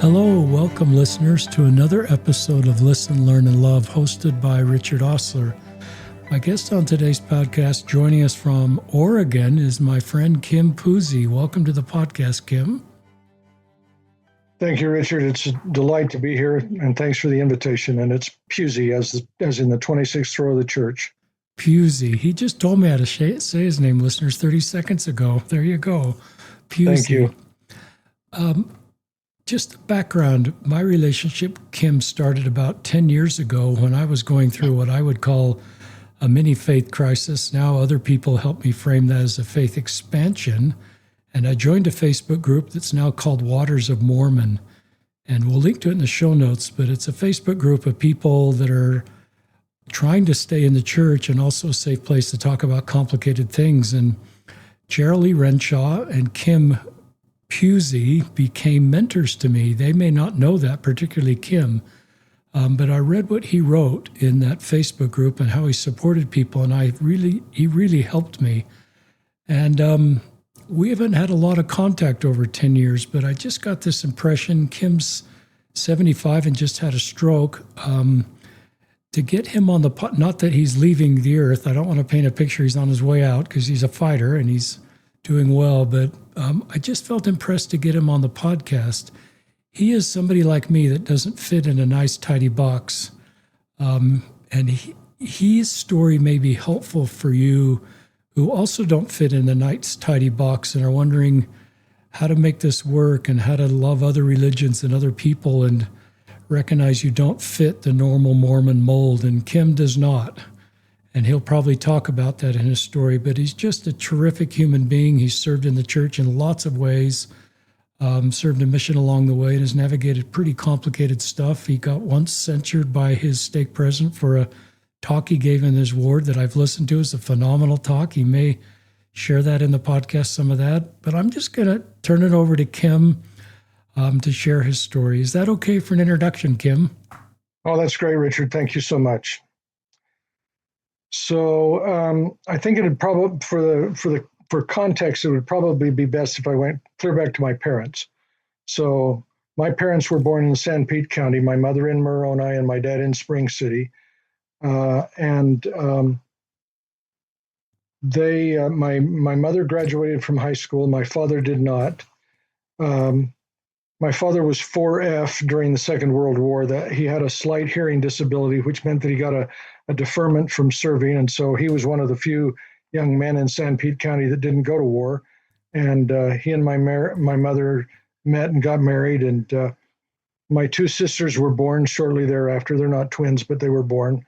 Hello, welcome listeners to another episode of Listen, Learn, and Love, hosted by Richard Osler. My guest on today's podcast, joining us from Oregon, is my friend Kim Puzey. Welcome to the podcast, Kim. Thank you, Richard. It's a delight to be here, and thanks for the invitation. And it's Puzey, as in the 26th row of the church. Puzey. He just told me how to say his name, listeners, 30 seconds ago. There you go. Puzey. Thank you. Just background, my relationship with Kim started about 10 years ago when I was going through what I would call a mini faith crisis. Now other people help me frame that as a faith expansion. And I joined a Facebook group that's now called Waters of Mormon. And we'll link to it in the show notes, but it's a Facebook group of people that are trying to stay in the church and also a safe place to talk about complicated things. And Gerald Lee Renshaw and Kim Puzey became mentors to me. They may not know that, particularly Kim, but I read what he wrote in that Facebook group and how he supported people, and he really helped me. And we haven't had a lot of contact over 10 years, but I just got this impression. Kim's 75 and just had a stroke. To get him on the pot, not that he's leaving the earth. I don't want to paint a picture he's on his way out, because he's a fighter and he's doing well, but I just felt impressed to get him on the podcast. He is somebody like me that doesn't fit in a nice, tidy box. And his story may be helpful for you who also don't fit in a nice, tidy box and are wondering how to make this work and how to love other religions and other people and recognize you don't fit the normal Mormon mold. And Kim does not. And he'll probably talk about that in his story, but he's just a terrific human being. He's served in the church in lots of ways, served a mission along the way, and has navigated pretty complicated stuff. He got once censured by his stake president for a talk he gave in his ward that I've listened to. It's a phenomenal talk. He may share that in the podcast, some of that. But I'm just going to turn it over to Kim to share his story. Is that okay for an introduction, Kim? Oh, that's great, Richard. Thank you so much. So I think it'd probably, for context, it would probably be best if I went clear back to my parents. So my parents were born in San Pete County, my mother in Moroni and my dad in Spring City. My mother graduated from high school. My father did not. My father was 4F during the Second World War. That he had a slight hearing disability, which meant that he got a deferment from serving. And so he was one of the few young men in San Pete County that didn't go to war. And he and my mother met and got married. And my two sisters were born shortly thereafter. They're not twins, but they were born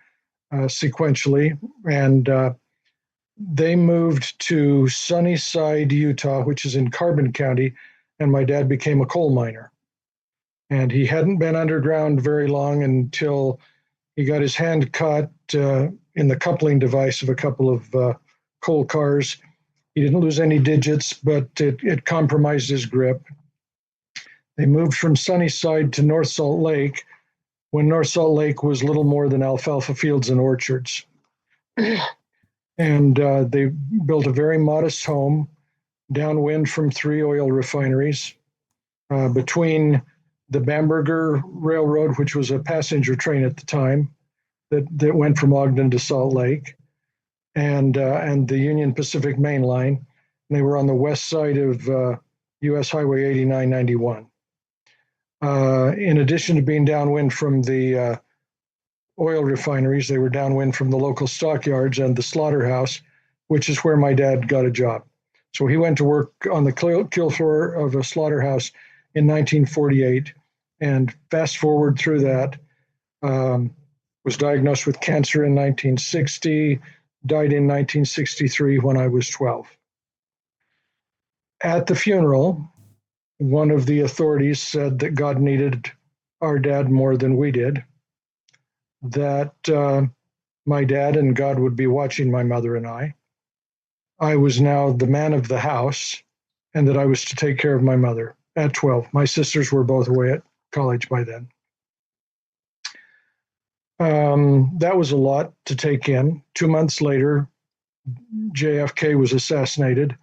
sequentially. And they moved to Sunnyside, Utah, which is in Carbon County. And my dad became a coal miner. And he hadn't been underground very long until he got his hand caught in the coupling device of a couple of coal cars. He didn't lose any digits, but it compromised his grip. They moved from Sunnyside to North Salt Lake when North Salt Lake was little more than alfalfa fields and orchards. And they built a very modest home downwind from 3 oil refineries, between the Bamberger Railroad, which was a passenger train at the time that went from Ogden to Salt Lake, and the Union Pacific Main Line. And they were on the west side of U.S. Highway 8991. In addition to being downwind from the oil refineries, they were downwind from the local stockyards and the slaughterhouse, which is where my dad got a job. So he went to work on the kill floor of a slaughterhouse in 1948, and fast forward through that, was diagnosed with cancer in 1960, died in 1963 when I was 12. At the funeral, one of the authorities said that God needed our dad more than we did, that my dad and God would be watching my mother and I was now the man of the house, and that I was to take care of my mother at 12. My sisters were both away at college by then. That was a lot to take in. 2 months later, JFK was assassinated,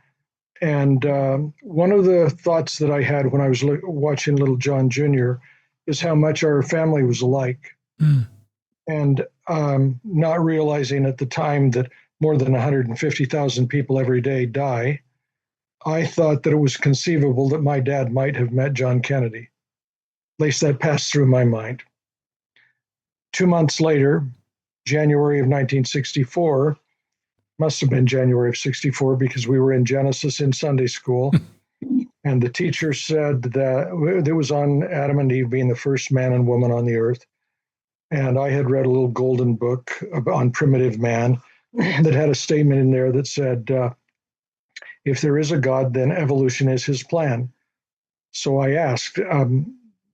And one of the thoughts that I had when I was watching Little John Jr. is how much our family was alike. Mm. And not realizing at the time that more than 150,000 people every day die, I thought that it was conceivable that my dad might have met John Kennedy. At least that passed through my mind. 2 months later, January of 1964, must have been January of 64 because we were in Genesis in Sunday school. And the teacher said that it was on Adam and Eve being the first man and woman on the earth. And I had read a little golden book on primitive man that had a statement in there that said, if there is a God, then evolution is his plan. So I asked,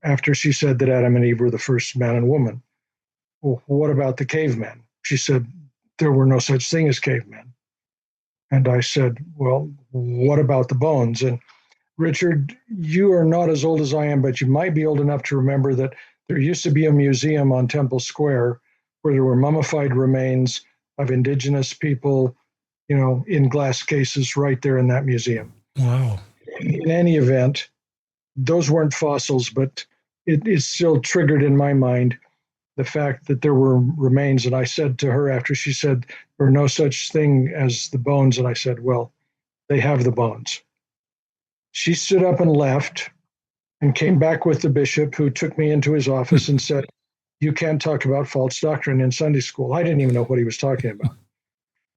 after she said that Adam and Eve were the first man and woman, well, what about the cavemen? She said, there were no such thing as cavemen. And I said, well, what about the bones? And Richard, you are not as old as I am, but you might be old enough to remember that there used to be a museum on Temple Square where there were mummified remains of indigenous people, in glass cases right there in that museum. Wow. In any event, those weren't fossils, but it is still triggered in my mind the fact that there were remains. And I said to her after she said there were no such thing as the bones, and I said, well, they have the bones. She stood up and left and came back with the bishop, who took me into his office and said, you can't talk about false doctrine in Sunday school. I didn't even know what he was talking about.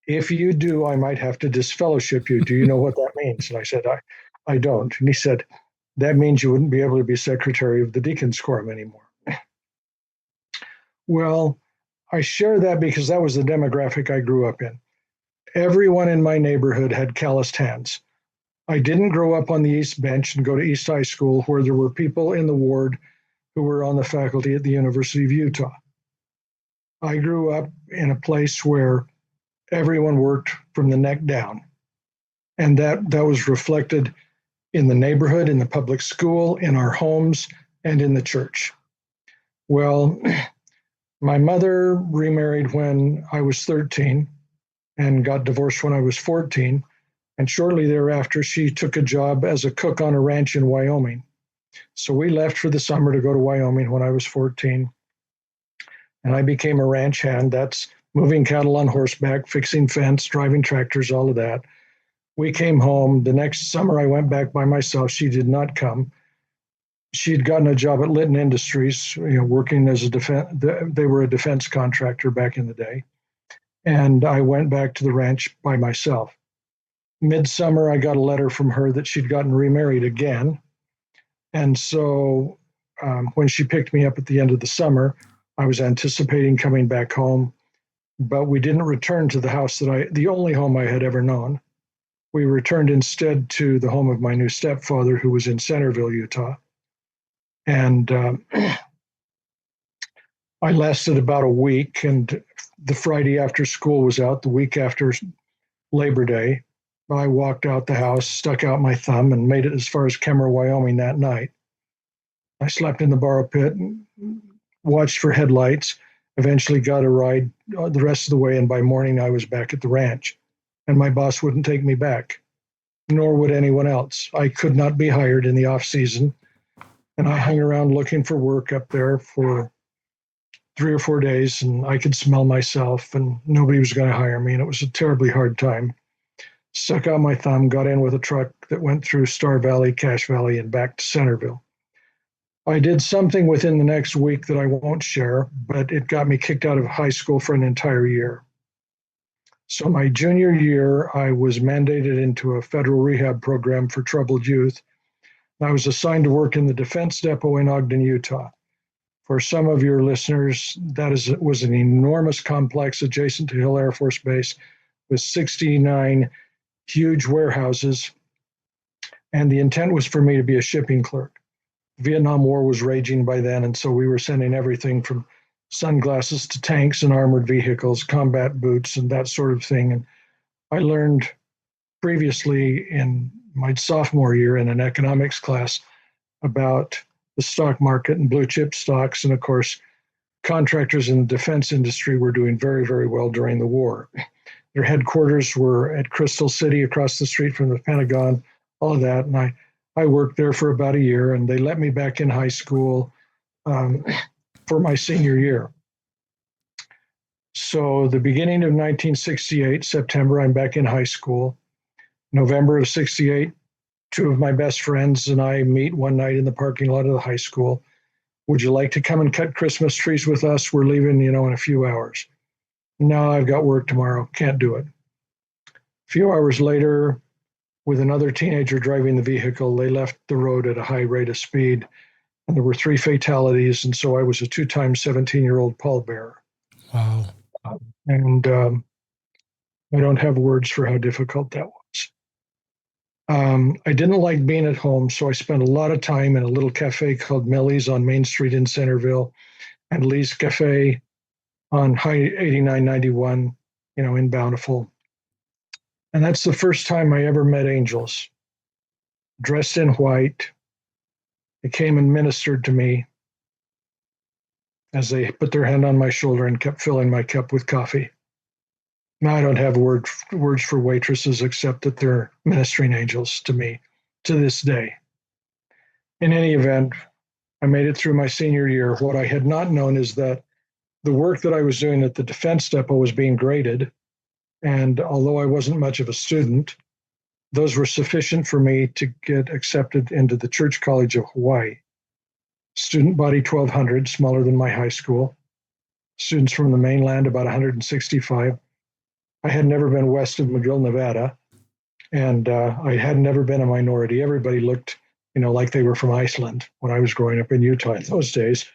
If you do, I might have to disfellowship you. Do you know what that means? And I said, I don't. And he said, that means you wouldn't be able to be secretary of the deacon's quorum anymore. Well, I share that because that was the demographic I grew up in. Everyone in my neighborhood had calloused hands. I didn't grow up on the East Bench and go to East High School where there were people in the ward who were on the faculty at the University of Utah. I grew up in a place where everyone worked from the neck down. And that was reflected in the neighborhood, in the public school, in our homes, and in the church. Well, my mother remarried when I was 13 and got divorced when I was 14. And shortly thereafter, she took a job as a cook on a ranch in Wyoming. So we left for the summer to go to Wyoming when I was 14. And I became a ranch hand. That's moving cattle on horseback, fixing fence, driving tractors, all of that. We came home. The next summer, I went back by myself. She did not come. She had gotten a job at Litton Industries, working as a defense. They were a defense contractor back in the day. And I went back to the ranch by myself. Midsummer, I got a letter from her that she'd gotten remarried again. And so when she picked me up at the end of the summer, I was anticipating coming back home, but we didn't return to the house the only home I had ever known. We returned instead to the home of my new stepfather, who was in Centerville, Utah. And I lasted about a week, and the Friday after school was out, the week after Labor Day, I walked out the house, stuck out my thumb, and made it as far as Kemmer, Wyoming that night. I slept in the borrow pit and watched for headlights, eventually got a ride the rest of the way, and by morning I was back at the ranch. And my boss wouldn't take me back, nor would anyone else. I could not be hired in the off season, and I hung around looking for work up there for 3 or 4 days, and I could smell myself, and nobody was going to hire me, and it was a terribly hard time. Stuck out my thumb, got in with a truck that went through Star Valley, Cache Valley, and back to Centerville. I did something within the next week that I won't share, but it got me kicked out of high school for an entire year. So my junior year, I was mandated into a federal rehab program for troubled youth. I was assigned to work in the defense depot in Ogden, Utah. For some of your listeners, was an enormous complex adjacent to Hill Air Force Base with 69 huge warehouses. And the intent was for me to be a shipping clerk. The Vietnam War was raging by then, and so we were sending everything from sunglasses to tanks and armored vehicles, combat boots, and that sort of thing. And I learned previously in my sophomore year in an economics class about the stock market and blue chip stocks. And of course, contractors in the defense industry were doing very, very well during the war. Their headquarters were at Crystal City across the street from the Pentagon, all of that. And I worked there for about a year, and they let me back in high school for my senior year. So the beginning of 1968, September, I'm back in high school. November of 68, two of my best friends and I meet one night in the parking lot of the high school. Would you like to come and cut Christmas trees with us? We're leaving, in a few hours. No, I've got work tomorrow. Can't do it. A few hours later, with another teenager driving the vehicle, they left the road at a high rate of speed, and there were 3 fatalities. And so I was a 2-time 17-year-old pallbearer. Wow. And I don't have words for how difficult that was. I didn't like being at home, so I spent a lot of time in a little cafe called Millie's on Main Street in Centerville, and Lee's Cafe on High 8991, in Bountiful. And that's the first time I ever met angels, dressed in white. They came and ministered to me as they put their hand on my shoulder and kept filling my cup with coffee. Now, I don't have words for waitresses except that they're ministering angels to me to this day. In any event, I made it through my senior year. What I had not known is that the work that I was doing at the defense depot was being graded. And although I wasn't much of a student, those were sufficient for me to get accepted into the Church College of Hawaii. Student body 1,200, smaller than my high school. Students from the mainland, about 165. I had never been west of McGill, Nevada, and I had never been a minority. Everybody looked, like they were from Iceland when I was growing up in Utah in those days.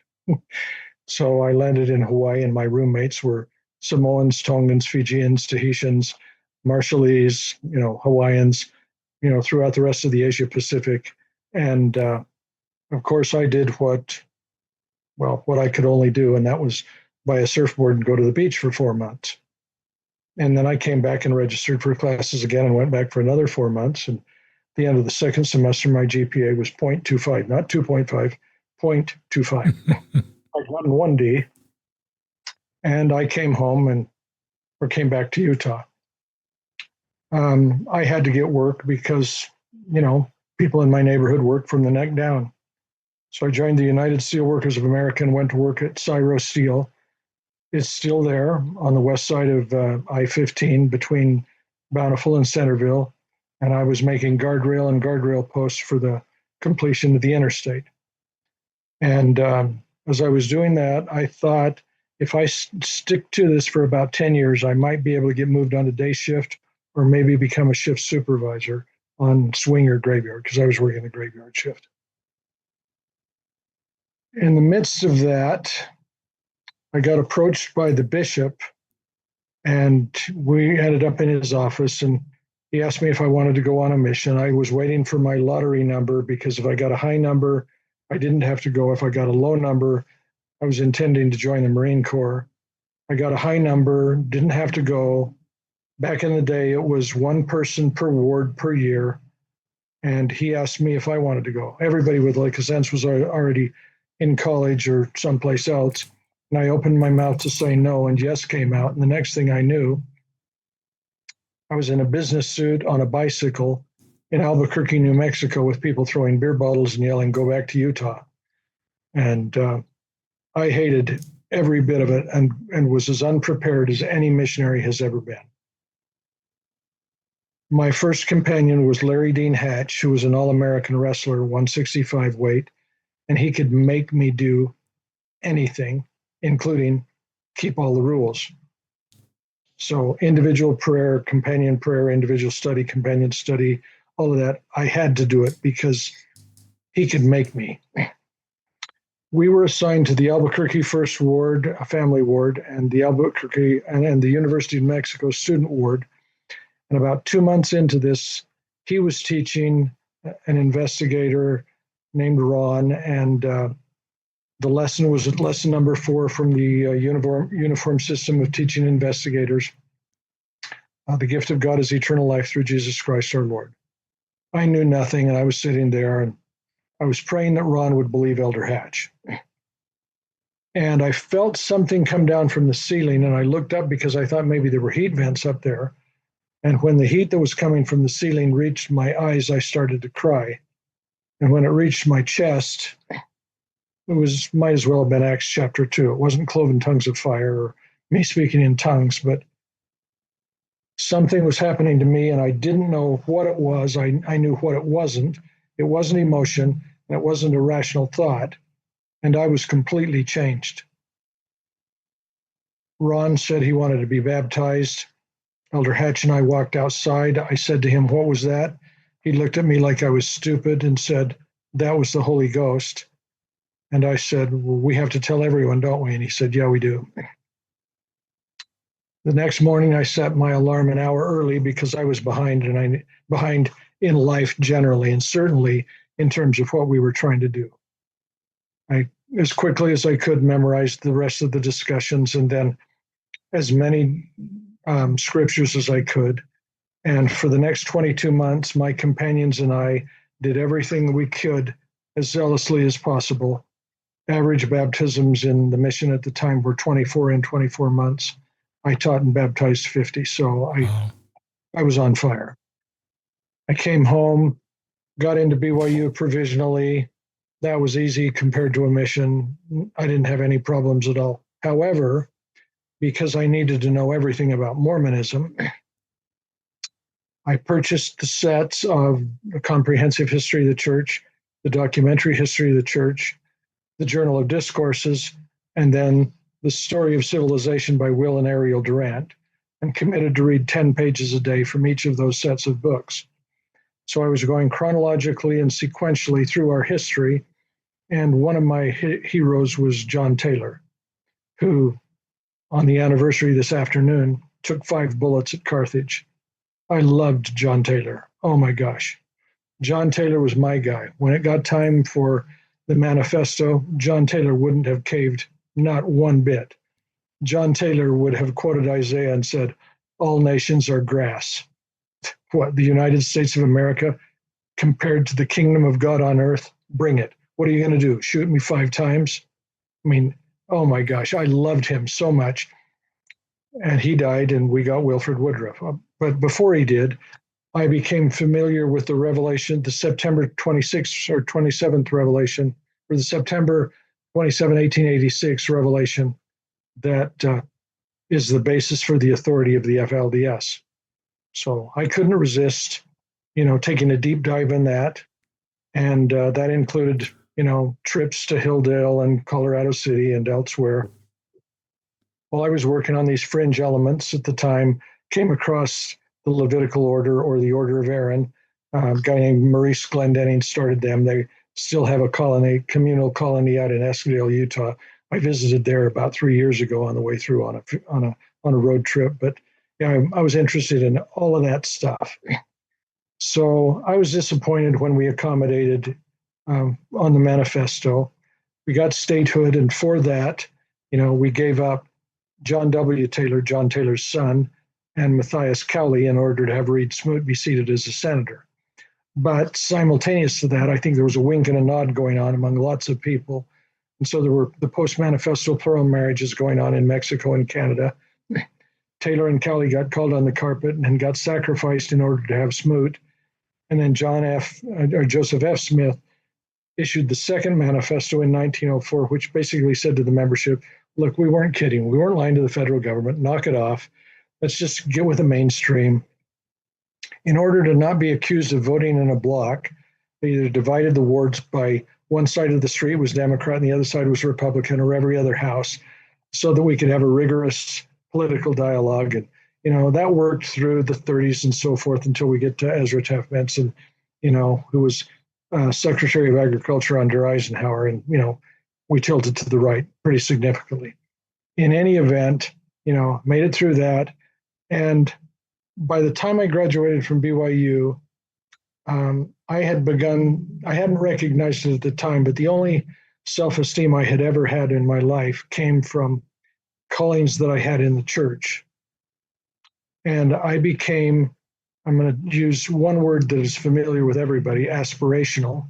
So I landed in Hawaii, and my roommates were Samoans, Tongans, Fijians, Tahitians, Marshallese, Hawaiians, throughout the rest of the Asia Pacific. And of course, I did what I could only do, and that was buy a surfboard and go to the beach for 4 months. And then I came back and registered for classes again and went back for another 4 months. And at the end of the second semester, my GPA was 0.25, not 2.5, 0.25. I'd gotten 1D. And I came home or came back to Utah. I had to get work because, people in my neighborhood worked from the neck down. So I joined the United Steelworkers of America and went to work at Cyro Steel. It's still there on the west side of I-15 between Bountiful and Centerville. And I was making guardrail and guardrail posts for the completion of the interstate. And as I was doing that, I thought if I stick to this for about 10 years, I might be able to get moved on to day shift or maybe become a shift supervisor on swing or graveyard, because I was working the graveyard shift. In the midst of that, I got approached by the bishop, and we ended up in his office, and he asked me if I wanted to go on a mission. I was waiting for my lottery number, because if I got a high number, I didn't have to go. If I got a low number, I was intending to join the Marine Corps. I got a high number, didn't have to go. Back in the day, it was one person per ward per year, and he asked me if I wanted to go. Everybody with like a sense was already in college or someplace else. And I opened my mouth to say no, and yes came out. And the next thing I knew, I was in a business suit on a bicycle in Albuquerque, New Mexico, with people throwing beer bottles and yelling, "Go back to Utah." And I hated every bit of it and was as unprepared as any missionary has ever been. My first companion was Larry Dean Hatch, who was an All-American wrestler, 165 weight, and he could make me do anything, including keep all the rules. So individual prayer, individual study, companion study, all of that, I had to do it because he could make me. We were assigned to the Albuquerque First Ward, a family ward, and the Albuquerque and the University of Mexico student ward. And about 2 months into this, he was teaching an investigator named Ron, and the lesson was lesson number 4 from the uniform system of teaching investigators. The gift of God is eternal life through Jesus Christ our Lord. I knew nothing, and I was sitting there, and I was praying that Ron would believe Elder Hatch. And I felt something come down from the ceiling, and I looked up because I thought maybe there were heat vents up there. And when the heat that was coming from the ceiling reached my eyes, I started to cry. And when it reached my chest, it might as well have been Acts chapter 2. It wasn't cloven tongues of fire or me speaking in tongues, but something was happening to me, and I didn't know what it was. I knew what it wasn't. It wasn't emotion, and it wasn't a rational thought, and I was completely changed. Ron said he wanted to be baptized. Elder Hatch and I walked outside. I said to him, "What was that?" He looked at me like I was stupid and said, "That was the Holy Ghost." And I said, "Well, we have to tell everyone, don't we?" And he said, "Yeah, we do." The next morning, I set my alarm an hour early because I was behind, and I behind in life generally, and certainly in terms of what we were trying to do. I, as quickly as I could, memorized the rest of the discussions, and then as many scriptures as I could. And for the next 22 months, my companions and I did everything we could as zealously as possible. Average baptisms in the mission at the time were 24 in 24 months. I taught and baptized 50, so I was on fire. I came home, got into BYU provisionally. That was easy compared to a mission. I didn't have any problems at all. However, because I needed to know everything about Mormonism, I purchased the sets of the Comprehensive History of the Church, the Documentary History of the Church, the Journal of Discourses, and then the Story of Civilization by Will and Ariel Durant, and committed to read 10 pages a day from each of those sets of books. So I was going chronologically and sequentially through our history, and one of my heroes was John Taylor, who, on the anniversary this afternoon, took 5 bullets at Carthage. I loved John Taylor. Oh my gosh. John Taylor was my guy. When it got time for the manifesto, John Taylor wouldn't have caved, not one bit. John Taylor would have quoted Isaiah and said, "All nations are grass." What, the United States of America compared to the kingdom of God on earth? Bring it. What are you going to do? Shoot me 5 times? I mean, oh my gosh, I loved him so much. And he died, and we got Wilford Woodruff. But before he did, I became familiar with the revelation, the September 26th or 27th revelation, or the September 27, 1886 revelation that is the basis for the authority of the FLDS. So I couldn't resist, taking a deep dive in that. And that included, trips to Hilldale and Colorado City and elsewhere. While I was working on these fringe elements at the time, came across the Levitical order, or the Order of Aaron. A guy named Maurice Glendenning started them. They still have a communal colony out in Escondale, Utah. I visited there about 3 years ago on the way through on a road trip. But yeah, I was interested in all of that stuff. So I was disappointed when we accommodated on the manifesto. We got statehood, and for that, we gave up John W. Taylor, John Taylor's son, and Matthias Cowley in order to have Reed Smoot be seated as a senator. But simultaneous to that, I think there was a wink and a nod going on among lots of people. And so there were the post-manifesto plural marriages going on in Mexico and Canada. Taylor and Cowley got called on the carpet and got sacrificed in order to have Smoot. And then Joseph F. Smith issued the second manifesto in 1904, which basically said to the membership, "Look, we weren't kidding. We weren't lying to the federal government. Knock it off. Let's just get with the mainstream." In order to not be accused of voting in a block, they either divided the wards by one side of the street was Democrat and the other side was Republican, or every other house, so that we could have a rigorous political dialogue. And, that worked through the 30s and so forth until we get to Ezra Taft Benson, who was Secretary of Agriculture under Eisenhower. And, we tilted to the right pretty significantly. In any event, made it through that. And by the time I graduated from BYU, I hadn't recognized it at the time, but the only self-esteem I had ever had in my life came from callings that I had in the church. And I became, I'm going to use one word that is familiar with everybody, aspirational.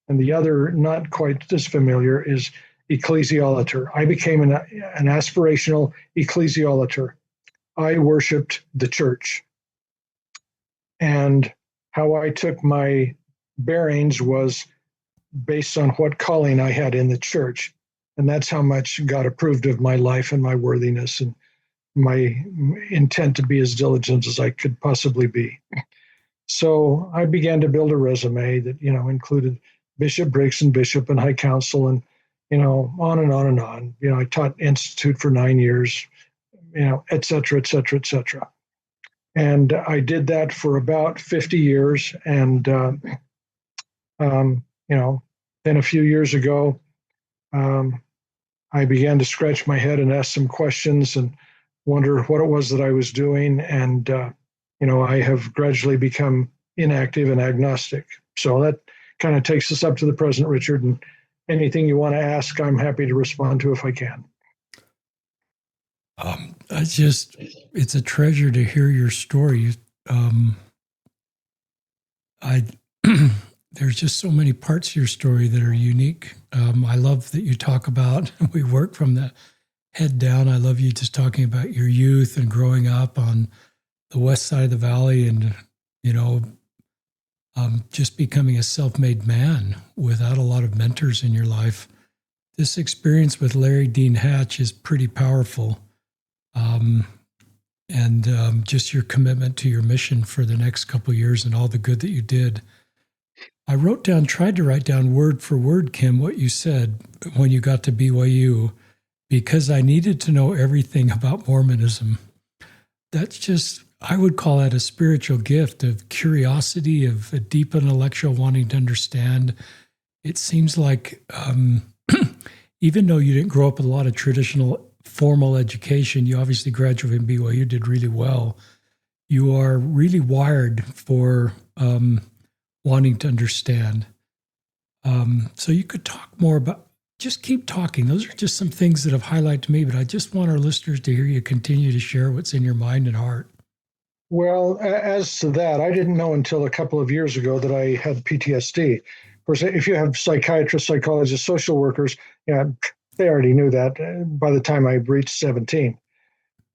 And the other, not quite as familiar, is ecclesiolator. I became an aspirational ecclesiolator. I worshiped the church. And how I took my bearings was based on what calling I had in the church. And that's how much God approved of my life and my worthiness and my intent to be as diligent as I could possibly be. So I began to build a resume that, included Bishop, Briggs, and Bishop and High Council and, on and on and on. I taught Institute for 9 years, et cetera, et cetera, et cetera. And I did that for about 50 years. And, then a few years ago, I began to scratch my head and ask some questions and wonder what it was that I was doing. And, I have gradually become inactive and agnostic. So that kind of takes us up to the present, Richard. And anything you want to ask, I'm happy to respond to if I can. It's a treasure to hear your story. There's just so many parts of your story that are unique. I love that you talk about, we work from the head down. I love you just talking about your youth and growing up on the west side of the valley and, just becoming a self-made man without a lot of mentors in your life. This experience with Larry Dean Hatch is pretty powerful. Just your commitment to your mission for the next couple of years and all the good that you did. I tried to write down word for word, Kim, what you said when you got to BYU, because I needed to know everything about Mormonism. I would call that a spiritual gift of curiosity, of a deep intellectual wanting to understand. It seems like even though you didn't grow up with a lot of traditional formal education, you obviously graduated from BYU, did really well. You are really wired for wanting to understand. So you could talk more about, just keep talking. Those are just some things that have highlighted to me, but I just want our listeners to hear you continue to share what's in your mind and heart. Well, as to that, I didn't know until a couple of years ago that I had PTSD. Of course, if you have psychiatrists, psychologists, social workers, they already knew that by the time I reached 17.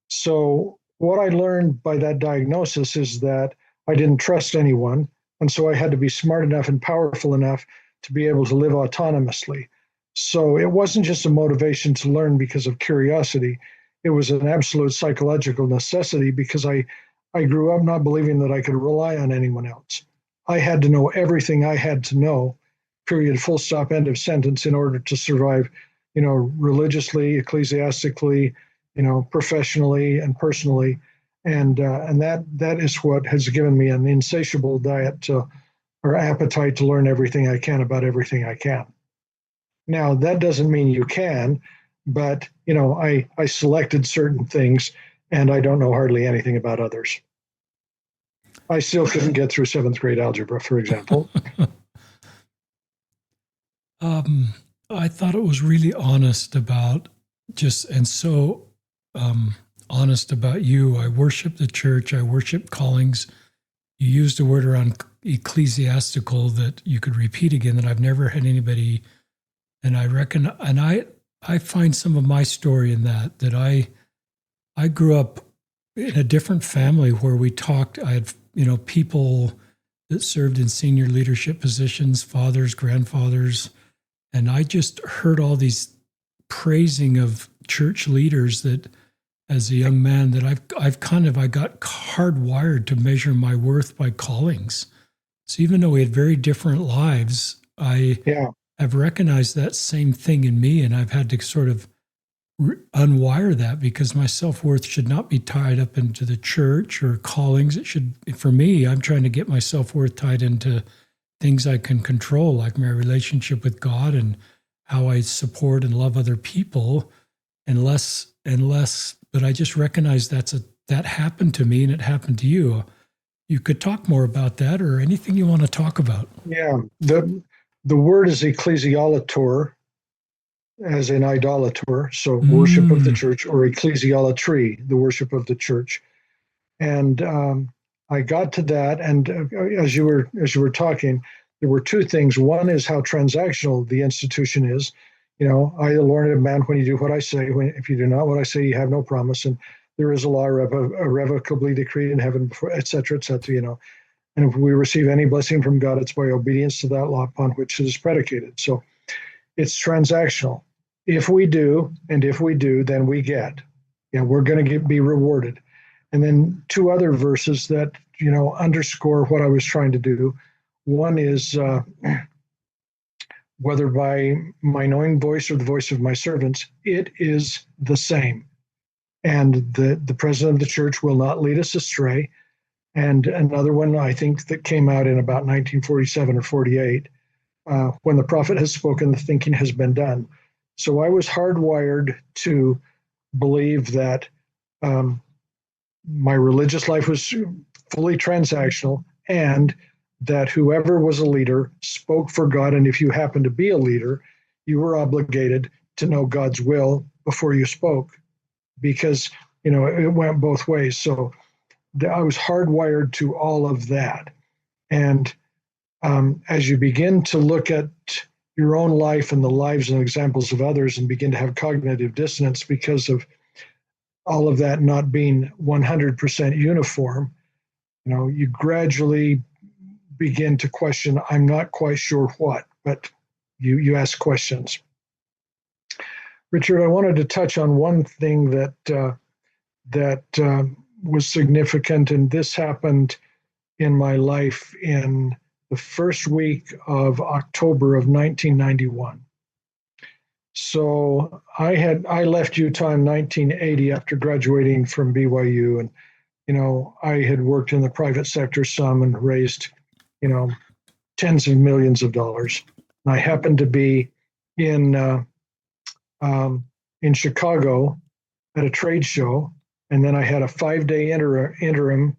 So what I learned by that diagnosis is that I didn't trust anyone. And so I had to be smart enough and powerful enough to be able to live autonomously. So it wasn't just a motivation to learn because of curiosity. It was an absolute psychological necessity because I grew up not believing that I could rely on anyone else. I had to know everything I had to know, period, full stop, end of sentence, in order to survive, religiously, ecclesiastically, professionally and personally. And that is what has given me an insatiable or appetite to learn everything I can about everything I can. Now, that doesn't mean you can, but, I selected certain things and I don't know hardly anything about others. I still couldn't get through 7th grade algebra, for example. I thought it was really honest about honest about you. I worship the church. I worship callings. You used a word around ecclesiastical that you could repeat again that I've never had anybody, and I reckon, and I find some of my story in that I grew up in a different family where we talked. I had, people that served in senior leadership positions, fathers, grandfathers, and I just heard all these praising of church leaders that, as a young man, that I got hardwired to measure my worth by callings. So even though we had very different lives, I have recognized that same thing in me, and I've had to sort of unwire that because my self-worth should not be tied up into the church or callings. It should, for me, I'm trying to get my self-worth tied into things I can control, like my relationship with God and how I support and love other people, and less, but I just recognize that happened to me and it happened to you. You could talk more about that or anything you want to talk about. Yeah. The word is ecclesiolator, as in idolator, so worship of the church, or ecclesiolatry, the worship of the church. And I got to that, and as you were talking, there were two things. One is how transactional the institution is. I, the Lord, am man when you do what I say. If you do not what I say, you have no promise. And there is a law irrevocably decreed in heaven, before, et cetera, et cetera. And if we receive any blessing from God, it's by obedience to that law upon which it is predicated. So it's transactional. If we do, then we get. We're going to be rewarded. And then two other verses that underscore what I was trying to do. One is whether by my knowing voice or the voice of my servants, it is the same. And the president of the church will not lead us astray. And another one, I think, that came out in about 1947 or 48, when the prophet has spoken, the thinking has been done. So I was hardwired to believe that my religious life was fully transactional, and that whoever was a leader spoke for God. And if you happen to be a leader, you were obligated to know God's will before you spoke, because it went both ways. So I was hardwired to all of that. And as you begin to look at your own life and the lives and examples of others and begin to have cognitive dissonance because of all of that not being 100% uniform, you gradually begin to question, I'm not quite sure what, but you ask questions. Richard, I wanted to touch on one thing that was significant, and this happened in my life in the first week of October of 1991. So I left Utah in 1980 after graduating from BYU, and I had worked in the private sector some and raised tens of millions of dollars. And I happened to be in Chicago at a trade show, and then I had a 5-day interim,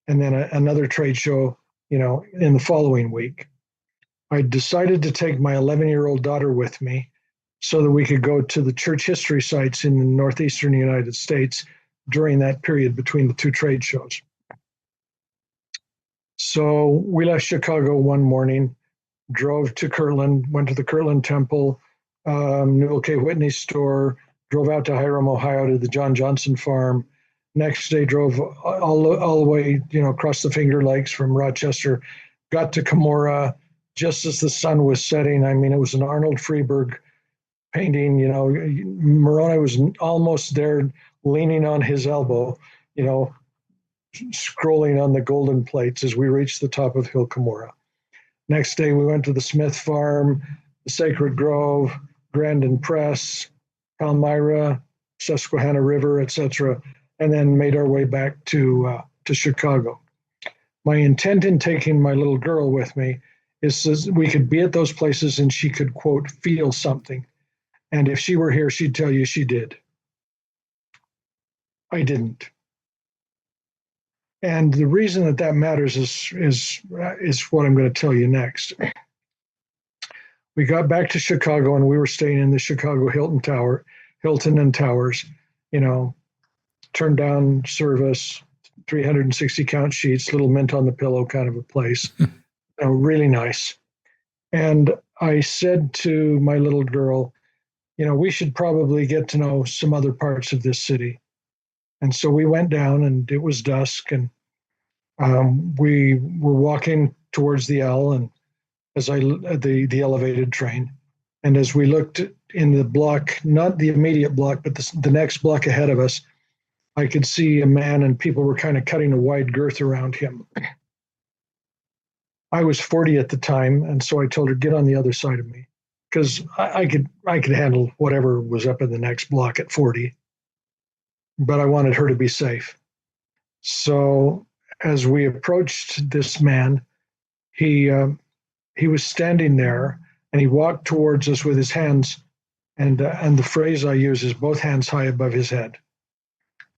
and then another trade show, in the following week. I decided to take my 11-year-old daughter with me so that we could go to the church history sites in the northeastern United States during that period between the two trade shows. So we left Chicago one morning, drove to Kirtland, went to the Kirtland Temple, Newell K. Whitney's store, drove out to Hiram, Ohio to the John Johnson farm. Next day, drove all the way, across the Finger Lakes from Rochester, got to Cumorah just as the sun was setting. I mean, it was an Arnold Freeberg painting. Moroni was almost there, leaning on his elbow, scrolling on the golden plates as we reached the top of Hill Cumorah. Next day, we went to the Smith Farm, the Sacred Grove, Grandin Press, Palmyra, Susquehanna River, etc., and then made our way back to Chicago. My intent in taking my little girl with me is so we could be at those places and she could, quote, feel something. And if she were here, she'd tell you she did. I didn't. And the reason that matters is what I'm going to tell you next. We got back to Chicago and we were staying in the Chicago Hilton and Towers, turned down service, 360 count sheets, little mint on the pillow kind of a place. Really nice. And I said to my little girl, we should probably get to know some other parts of this city. And so we went down, and it was dusk, and we were walking towards the L, and the elevated train. And as we looked in the block, not the immediate block, but the next block ahead of us, I could see a man, and people were kind of cutting a wide girth around him. I was 40 at the time, and so I told her, get on the other side of me, because I could handle whatever was up in the next block at 40, but I wanted her to be safe. So as we approached this man, he was standing there, and he walked towards us with his hands, and the phrase I use is both hands high above his head.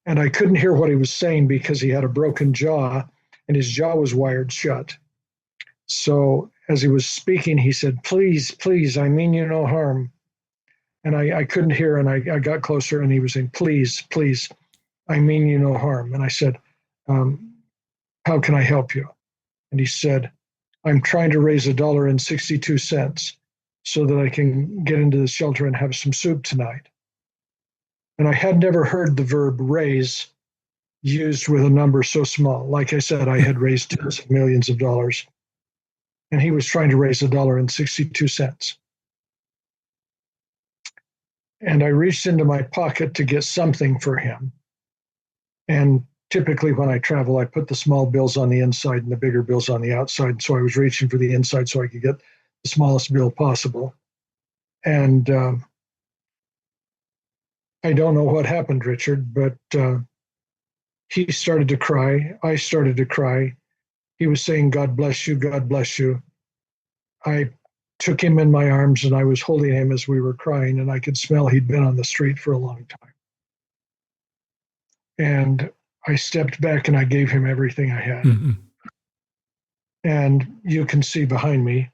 And I couldn't hear what he was saying because he had a broken jaw, and his jaw was wired shut. So as he was speaking, he said, please, please, I mean you no harm. And I couldn't hear, and I got closer, and he was saying, please, please, I mean you no harm. And I said, how can I help you? And he said, I'm trying to raise $1.62 so that I can get into the shelter and have some soup tonight. And I had never heard the verb raise used with a number so small. Like I said, I had raised tens of millions of dollars, and he was trying to raise $1.62. And I reached into my pocket to get something for him. And typically when I travel, I put the small bills on the inside and the bigger bills on the outside. So I was reaching for the inside so I could get the smallest bill possible. And I don't know what happened, Richard, but he started to cry. I started to cry. He was saying, "God bless you, God bless you." I took him in my arms and I was holding him as we were crying, and I could smell he'd been on the street for a long time. And I stepped back and I gave him everything I had. Mm-hmm. And you can see behind me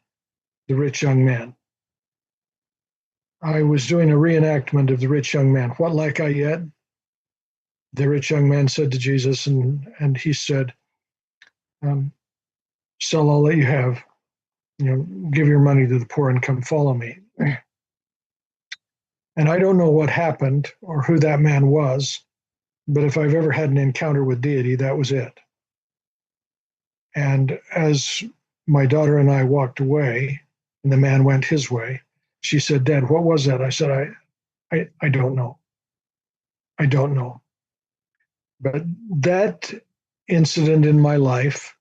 the rich young man. I was doing a reenactment of the rich young man. "What lack I yet?" The rich young man said to Jesus, and he said, "Sell all that you have, give your money to the poor and come follow me." And I don't know what happened or who that man was, but if I've ever had an encounter with deity, that was it. And as my daughter and I walked away, and the man went his way, she said, "Dad, what was that?" I said, I don't know. I don't know. But that incident in my life,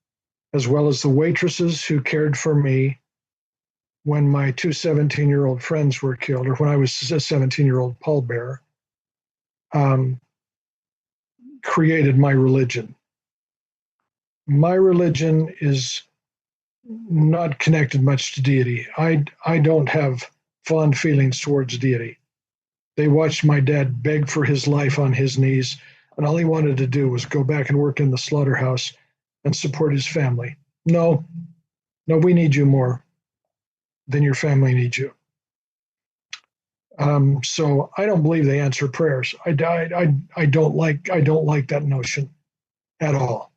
as well as the waitresses who cared for me when my two 17-year-old friends were killed, or when I was a 17-year-old pallbearer, created my religion. My religion is not connected much to deity. I don't have fond feelings towards deity. They watched my dad beg for his life on his knees, and all he wanted to do was go back and work in the slaughterhouse and support his family. No, we need you more than your family needs you. So I don't believe they answer prayers. I don't like that notion at all.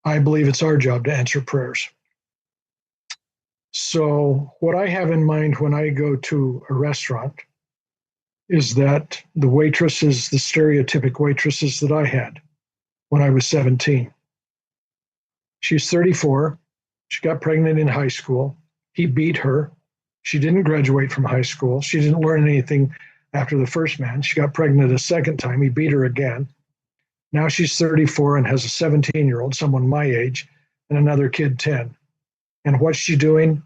I believe it's our job to answer prayers. So what I have in mind when I go to a restaurant is that the waitresses, the stereotypic waitresses that I had when I was 17. She's 34. She got pregnant in high school. He beat her. She didn't graduate from high school. She didn't learn anything after the first man. She got pregnant a second time. He beat her again. Now she's 34 and has a 17-year-old, someone my age, and another kid 10. And what's she doing?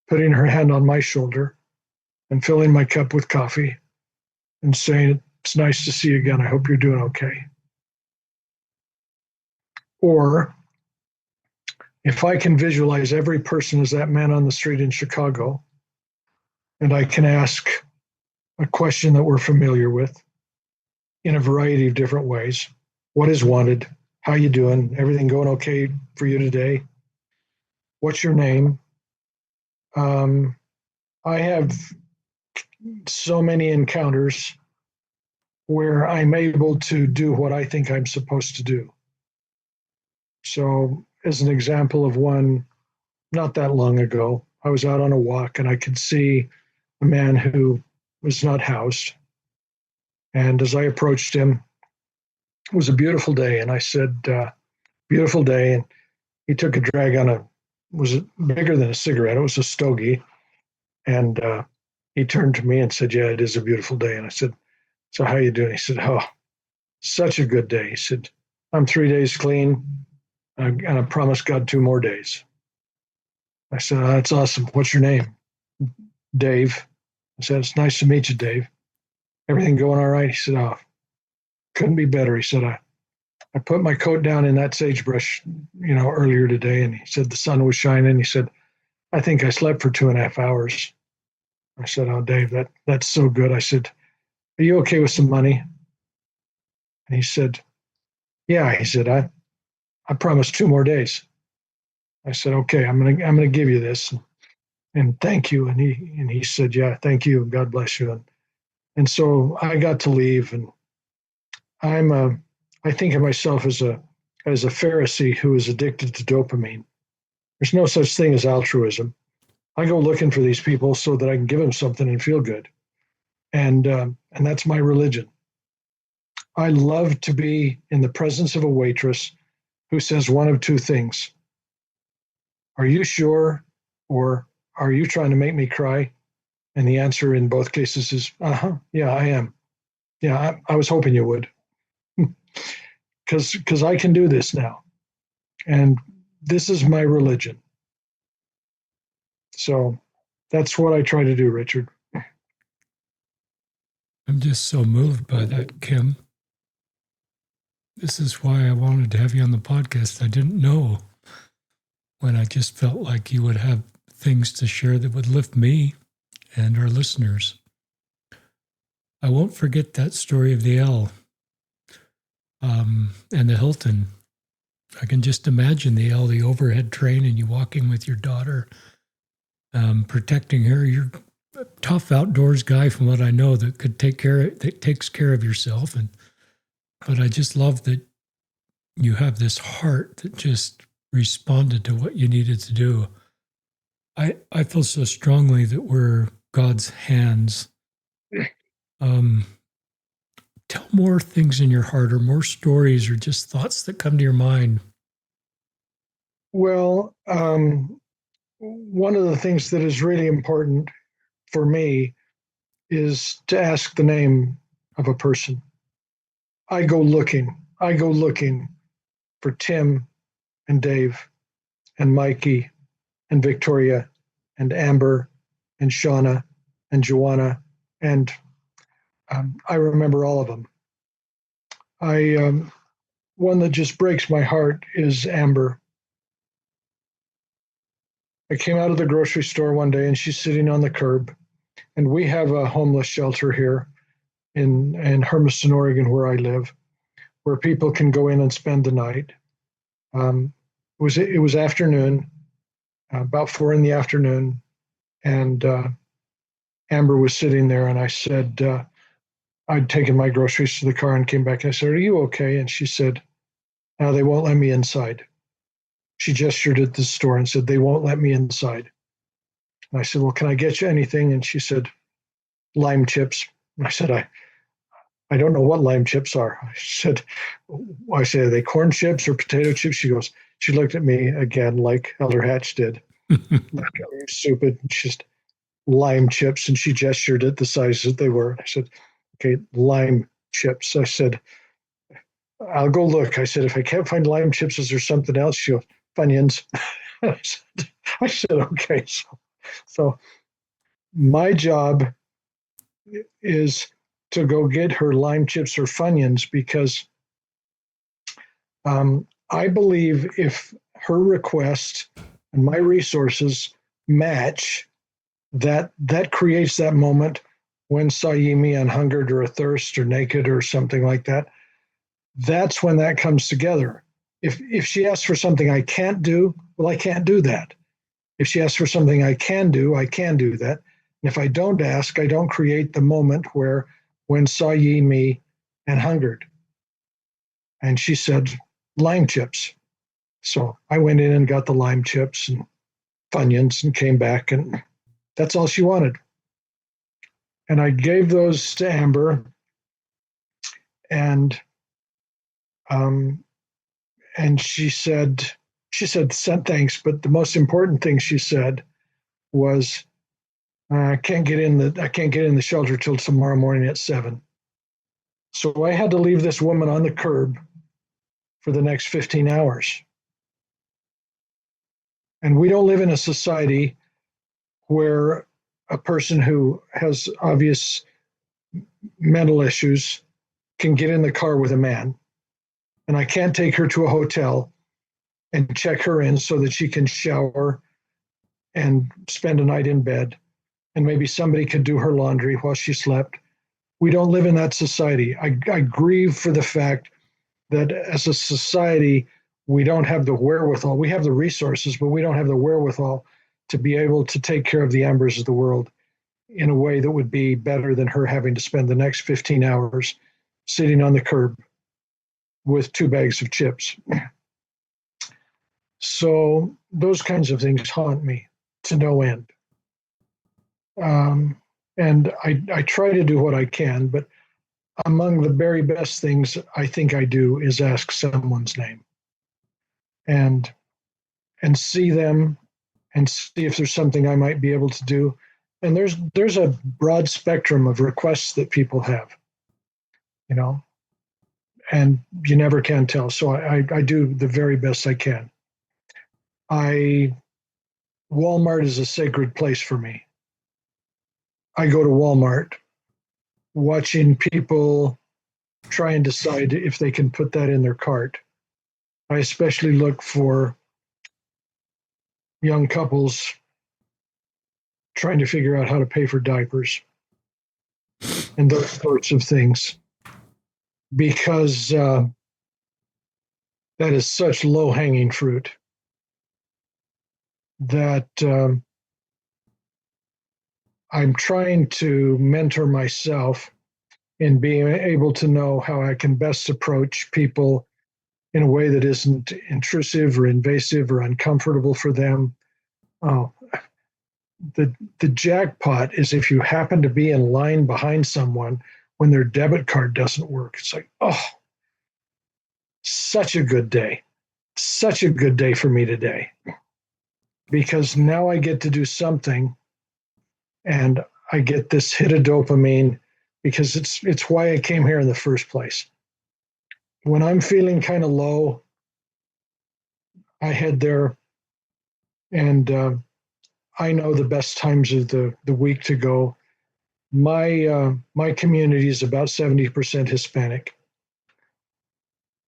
Putting her hand on my shoulder and filling my cup with coffee and saying, "It's nice to see you again. I hope you're doing okay." Or if I can visualize every person as that man on the street in Chicago, and I can ask a question that we're familiar with in a variety of different ways. What is wanted? How you doing? Everything going okay for you today? What's your name? I have so many encounters where I'm able to do what I think I'm supposed to do. So, as an example of one, not that long ago, I was out on a walk and I could see a man who was not housed. And as I approached him, it was a beautiful day. And I said, "Beautiful day." And he took a drag on was bigger than a cigarette. It was a stogie. And he turned to me and said, "Yeah, it is a beautiful day." And I said, "So how you doing?" He said, "Oh, such a good day." He said, "I'm 3 days clean, and I promised God 2 more days." I said, "Oh, that's awesome. What's your name?" "Dave." I said, "It's nice to meet you, Dave. Everything going all right?" He said, "Oh, couldn't be better." He said, I put my coat down in that sagebrush, earlier today." And he said, the sun was shining. He said, "I think I slept for 2.5 hours." I said, "Oh, Dave, that's so good." I said, "Are you okay with some money?" And he said, "Yeah." He said, I promised 2 more days." I said, "Okay, I'm gonna give you this, and thank you." And he said, "Yeah, thank you. God bless you." And so I got to leave, and I think of myself as a Pharisee who is addicted to dopamine. There's no such thing as altruism. I go looking for these people so that I can give them something and feel good. And that's my religion. I love to be in the presence of a waitress who says one of two things. Are you sure? Or are you trying to make me cry? And the answer in both cases is, yeah, I am. Yeah, I was hoping you would. Because I can do this now. And this is my religion. So that's what I try to do, Richard. I'm just so moved by that, Kim. This is why I wanted to have you on the podcast. I didn't know when I just felt like you would have things to share that would lift me and our listeners. I won't forget that story of the L and the Hilton. I can just imagine the L, the overhead train, and you walking with your daughter, protecting her. You're a tough outdoors guy, from what I know, that takes care of yourself. But I just love that you have this heart that just responded to what you needed to do. I feel so strongly that we're God's hands. Tell more things in your heart, or more stories, or just thoughts that come to your mind. Well, one of the things that is really important for me is to ask the name of a person. I go looking for Tim and Dave and Mikey and Victoria and Amber and Shauna and Joanna, and I remember all of them. One that just breaks my heart is Amber. I came out of the grocery store one day and she's sitting on the curb, and we have a homeless shelter here in Hermiston, Oregon, where I live, where people can go in and spend the night. It was afternoon, about 4 in the afternoon, and Amber was sitting there, and I said, I'd taken my groceries to the car and came back. And I said, "Are you okay?" And she said, "No, they won't let me inside." She gestured at the store and said, "They won't let me inside." And I said, "Well, can I get you anything?" And she said, "Lime chips." And I said, I don't know what lime chips are. I said, "Are they corn chips or potato chips?" She looked at me again like Elder Hatch did. Like, "Are you stupid?" She said, "Lime chips." And she gestured at the size that they were. I said, "Okay, lime chips." I said, "I'll go look." I said, "If I can't find lime chips, is there something else?" She goes, "Funyuns." I said, "Okay." So my job is to go get her lime chips or Funyuns, because I believe if her request and my resources match, that creates that moment when saw ye me an hungered or athirst or naked or something like that. That's when that comes together. If she asks for something I can't do, well, I can't do that. If she asks for something I can do that. And if I don't ask, I don't create the moment where when saw ye me and hungered. And she said, "Lime chips." So I went in and got the lime chips and Funyuns and came back, and that's all she wanted. And I gave those to Amber, and she said, thanks, but the most important thing she said was, I can't get in the shelter till tomorrow morning at 7. So I had to leave this woman on the curb for the next 15 hours. And we don't live in a society where a person who has obvious mental issues can get in the car with a man. And I can't take her to a hotel and check her in so that she can shower and spend a night in bed. And maybe somebody could do her laundry while she slept. We don't live in that society. I grieve for the fact that as a society, we don't have the wherewithal. We have the resources, but we don't have the wherewithal to be able to take care of the Ambers of the world in a way that would be better than her having to spend the next 15 hours sitting on the curb with 2 bags of chips. So those kinds of things haunt me to no end. And I try to do what I can, but among the very best things I think I do is ask someone's name and see them and see if there's something I might be able to do. And there's a broad spectrum of requests that people have, you know, and you never can tell. So I do the very best I can. Walmart is a sacred place for me. I go to Walmart watching people try and decide if they can put that in their cart. I especially look for young couples trying to figure out how to pay for diapers and those sorts of things, because that is such low-hanging fruit that I'm trying to mentor myself in being able to know how I can best approach people in a way that isn't intrusive or invasive or uncomfortable for them. Oh, the jackpot is if you happen to be in line behind someone when their debit card doesn't work. It's like, oh, such a good day. Such a good day for me today. Because now I get to do something and I get this hit of dopamine, because it's why I came here in the first place. When I'm feeling kind of low, I head there, and I know the best times of the week to go. My community is about 70% Hispanic.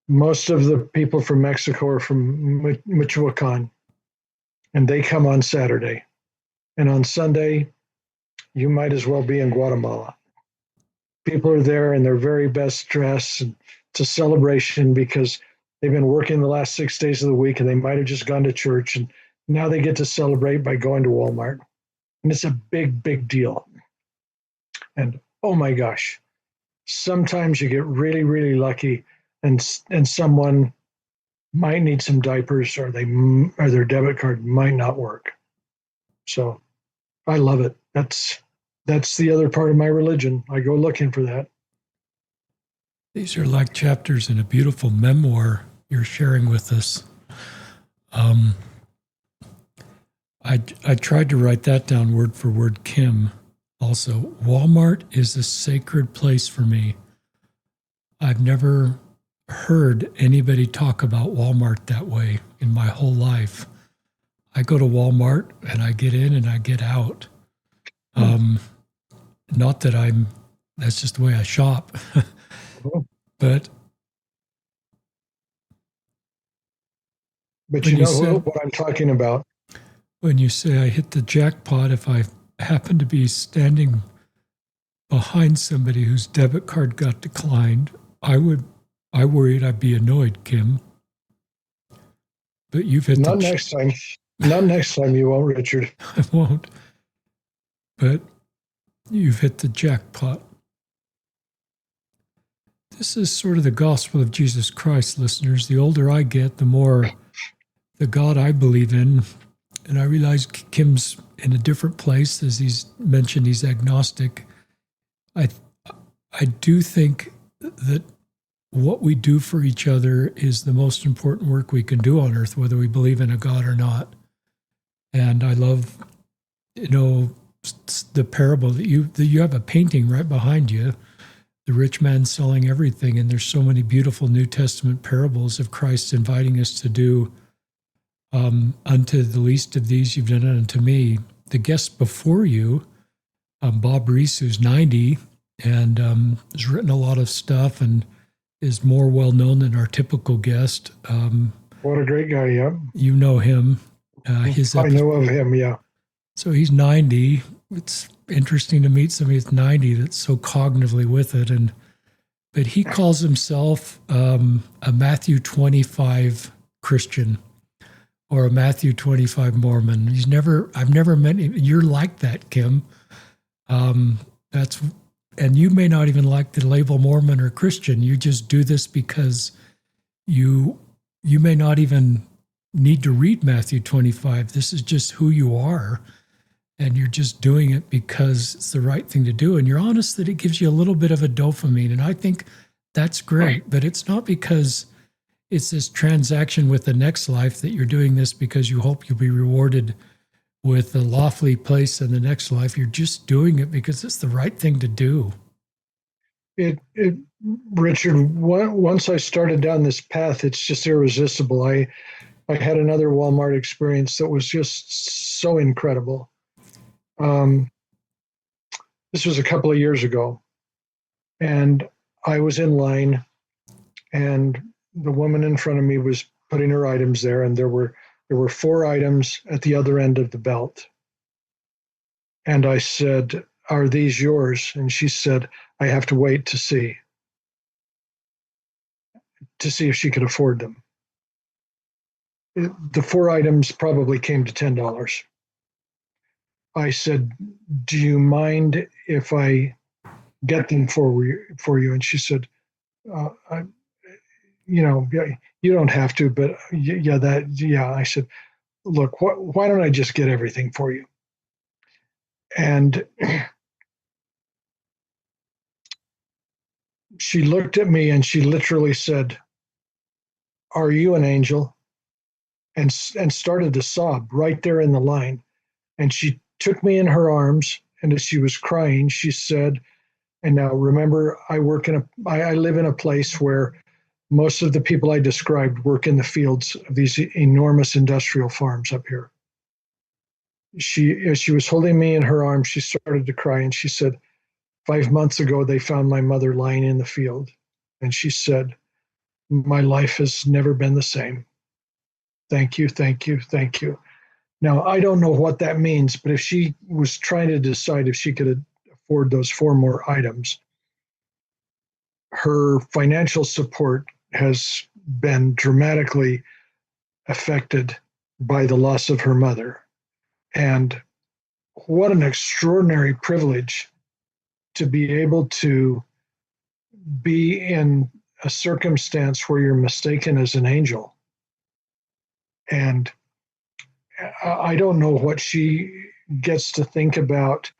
Most of the people from Mexico are from Michoacan, and they come on Saturday. And on Sunday, you might as well be in Guatemala. People are there in their very best dress, and it's a celebration because they've been working the last 6 days of the week, and they might have just gone to church, and now they get to celebrate by going to Walmart. And it's a big, big deal. And oh my gosh, sometimes you get really, really lucky, and someone might need some diapers, or their debit card might not work. So I love it. That's the other part of my religion. I go looking for that. These are like chapters in a beautiful memoir you're sharing with us. I tried to write that down word for word, Kim. Also, Walmart is a sacred place for me. I've never heard anybody talk about Walmart that way in my whole life. I go to Walmart and I get in and I get out. Not that that's just the way I shop, but you know what I'm talking about. When you say I hit the jackpot, if I happen to be standing behind somebody whose debit card got declined, I worried I'd be annoyed, Kim. But you've hit Not next time. Not next time you won't, Richard. I won't. But you've hit the jackpot. This is sort of the gospel of Jesus Christ, listeners. The older I get, the more the God I believe in. And I realize Kim's in a different place, as he's mentioned, he's agnostic. I do think that what we do for each other is the most important work we can do on earth, whether we believe in a God or not. And I love, the parable that you have a painting right behind you, the rich man selling everything. And there's so many beautiful New Testament parables of Christ inviting us to do unto the least of these you've done it unto me. The guest before you, Bob Reese, who's 90 and has written a lot of stuff and is more well-known than our typical guest. What a great guy, yeah. You know him. I know of him, yeah. So he's 90. It's interesting to meet somebody that's 90 that's so cognitively with it. But he calls himself a Matthew 25 Christian or a Matthew 25 Mormon. I've never met him. You're like that, Kim. And you may not even like the label Mormon or Christian. You just do this because you may not even need to read Matthew 25. This is just who you are. and you're just doing it because it's the right thing to do. And you're honest that it gives you a little bit of a dopamine. And I think that's great, but it's not because it's this transaction with the next life that you're doing this because you hope you'll be rewarded with a lawfully place in the next life. You're just doing it because it's the right thing to do. Richard, once I started down this path, it's just irresistible. I had another Walmart experience that was just so incredible. This was a couple of years ago, and I was in line, and the woman in front of me was putting her items there, and there were 4 items at the other end of the belt. And I said, "Are these yours?" And she said, "I have to wait to see if she could afford them." The 4 items probably came to $10. I said, "Do you mind if I get them for you?" And she said, I, "You don't have to, but yeah." I said, "Look, why don't I just get everything for you?" And she looked at me and she literally said, "Are you an angel?" And started to sob right there in the line. And she took me in her arms, and as she was crying, she said, and now remember, I live in a place where most of the people I described work in the fields of these enormous industrial farms up here. As she was holding me in her arms, she started to cry, and she said, "5 months ago, they found my mother lying in the field." And she said, "My life has never been the same. Thank you, thank you, thank you." Now, I don't know what that means, but if she was trying to decide if she could afford those 4 more items, her financial support has been dramatically affected by the loss of her mother. And what an extraordinary privilege to be able to be in a circumstance where you're mistaken as an angel. And I don't know what she gets to think about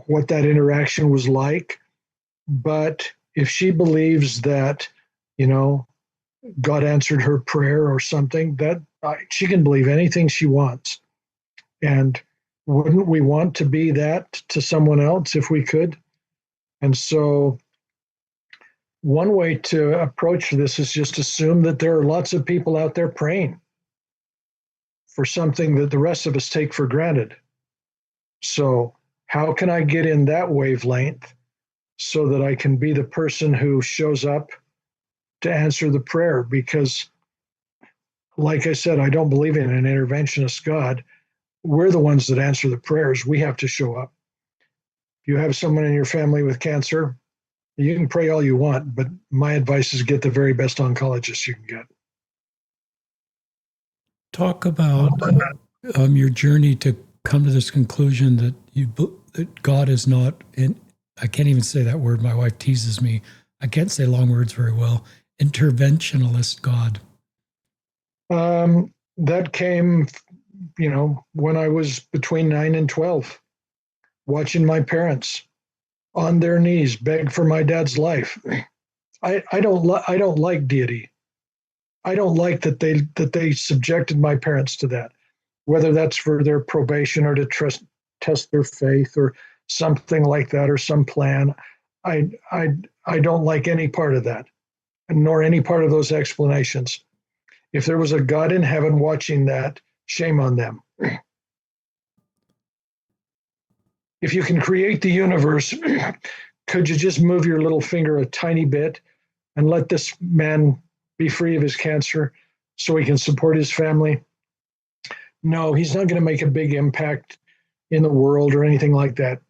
what that interaction was like, but if she believes that, God answered her prayer or something, that she can believe anything she wants. And wouldn't we want to be that to someone else if we could? And so one way to approach this is just assume that there are lots of people out there praying for something that the rest of us take for granted. So how can I get in that wavelength so that I can be the person who shows up to answer the prayer? Because, like I said, I don't believe in an interventionist God. We're the ones that answer the prayers. We have to show up. If you have someone in your family with cancer, you can pray all you want, but my advice is get the very best oncologist you can get. Talk about your journey to come to this conclusion that God is not in. I can't even say that word. My wife teases me. I can't say long words very well. Interventionalist God. That came, when I was between 9 and 12, watching my parents on their knees beg for my dad's life. I don't like deity. I don't like that they subjected my parents to that, whether that's for their probation or to test their faith or something like that, or some plan. I don't like any part of that, nor any part of those explanations. If there was a God in heaven watching that, shame on them. If you can create the universe, could you just move your little finger a tiny bit and let this man be free of his cancer so he can support his family? No, he's not going to make a big impact in the world or anything like that.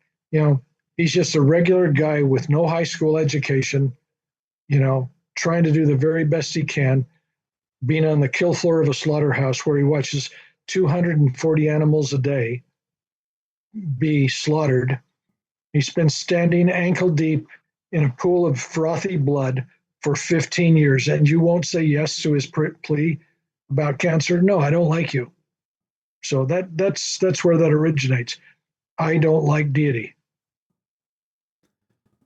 He's just a regular guy with no high school education, trying to do the very best he can, being on the kill floor of a slaughterhouse where he watches 240 animals a day be slaughtered. He's been standing ankle deep in a pool of frothy blood for 15 years, and you won't say yes to his plea about cancer? No, I don't like you. So that's where that originates. I don't like deity.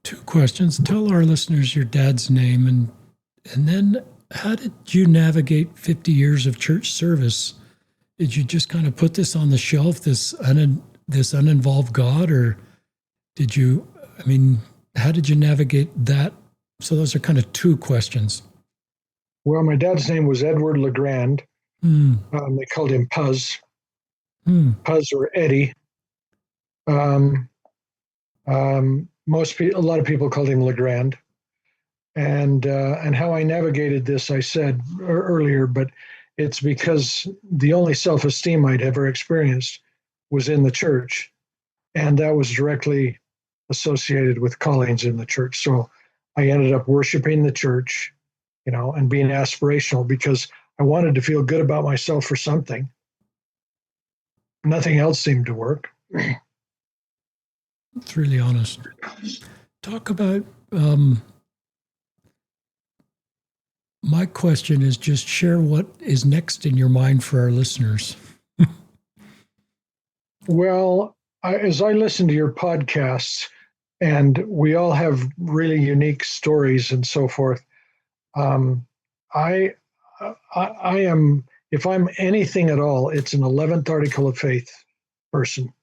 Two questions. Tell our listeners your dad's name, and then how did you navigate 50 years of church service? Did you just kind of put this on the shelf, this uninvolved God, or did you? I mean, how did you navigate that? So those are kind of two questions. Well, my dad's name was Edward Legrand. Hmm. They called him Puz, Hmm. Puz or Eddie. Um, a lot of people called him Legrand. And how I navigated this, I said earlier, but it's because the only self-esteem I'd ever experienced was in the church, and that was directly associated with callings in the church. So I ended up worshiping the church, and being aspirational because I wanted to feel good about myself for something. Nothing else seemed to work. It's really honest. Talk about. My question is just share what is next in your mind for our listeners. Well, as I listen to your podcasts, and we all have really unique stories and so forth. I, I am, if I'm anything at all, it's an 11th article of faith person.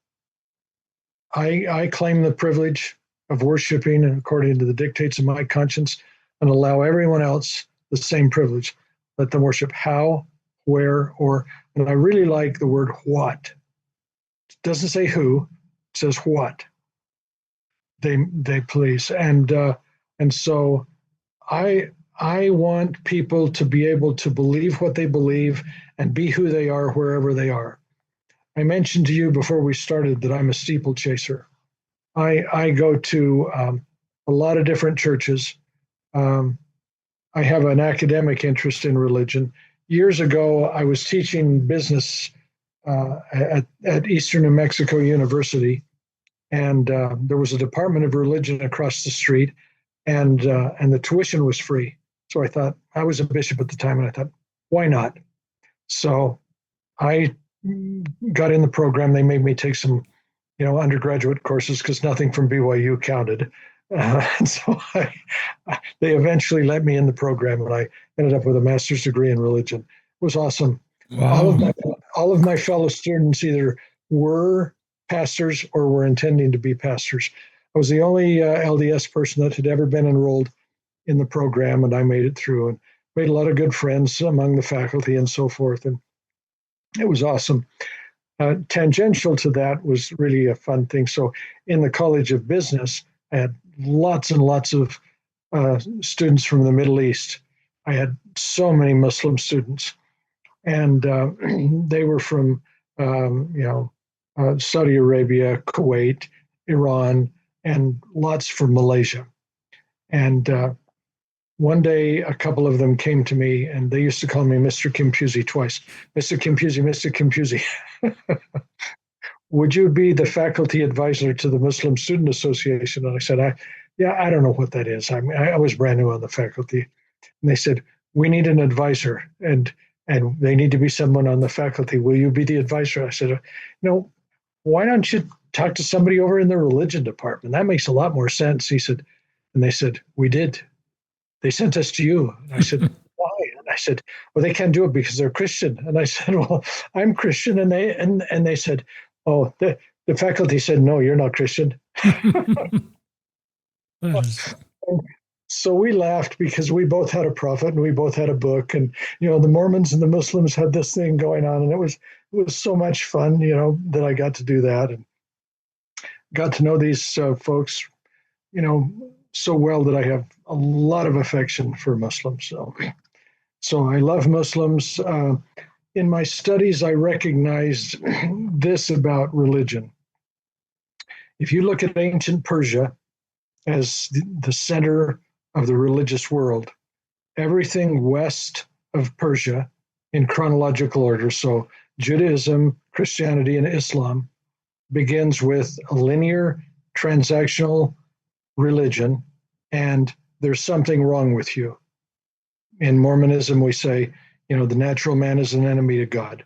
I claim the privilege of worshiping according to the dictates of my conscience and allow everyone else the same privilege. Let them worship how, where, and I really like the word what. It doesn't say who, it says what they please. And so I want people to be able to believe what they believe and be who they are wherever they are. I mentioned to you before we started that I'm a steeplechaser. I go to a lot of different churches. Um, I have an academic interest in religion. Years ago, I was teaching business at Eastern New Mexico University, and there was a department of religion across the street, and the tuition was free. So I thought, I was a bishop at the time, and I thought, why not? So I got in the program. They made me take some, undergraduate courses because nothing from BYU counted. And so they eventually let me in the program, and I ended up with a master's degree in religion. It was awesome. Wow. All of my fellow students either were pastors or were intending to be pastors. I was the only LDS person that had ever been enrolled in the program, and I made it through and made a lot of good friends among the faculty and so forth. And it was awesome. Tangential to that was really a fun thing. So in the College of Business, I had lots and lots of students from the Middle East. I had so many Muslim students, and they were from, Saudi Arabia, Kuwait, Iran, and lots from Malaysia. And one day, a couple of them came to me, and they used to call me Mr. Kim Puzey twice. Mr. Kim Puzey, Mr. Kim Puzey. Would you be the faculty advisor to the Muslim Student Association? And I said, I don't know what that is. I was brand new on the faculty. And they said, we need an advisor, and they need to be someone on the faculty. Will you be the advisor? I said, no, why don't you talk to somebody over in the religion department? That makes a lot more sense. He said, and they said, we did. They sent us to you. And I said, why? And I said, well, they can't do it because they're Christian. And I said, well, I'm Christian. And they said, oh, the faculty said, no, you're not Christian. So we laughed because we both had a prophet and we both had a book, and the Mormons and the Muslims had this thing going on, and it was so much fun, that I got to do that and got to know these folks, so well that I have a lot of affection for Muslims. So I love Muslims. In my studies, I recognized this about religion. If you look at ancient Persia as the center of the religious world, everything west of Persia in chronological order, so Judaism, Christianity, and Islam, begins with a linear transactional religion, and there's something wrong with you. In Mormonism, we say, the natural man is an enemy to God.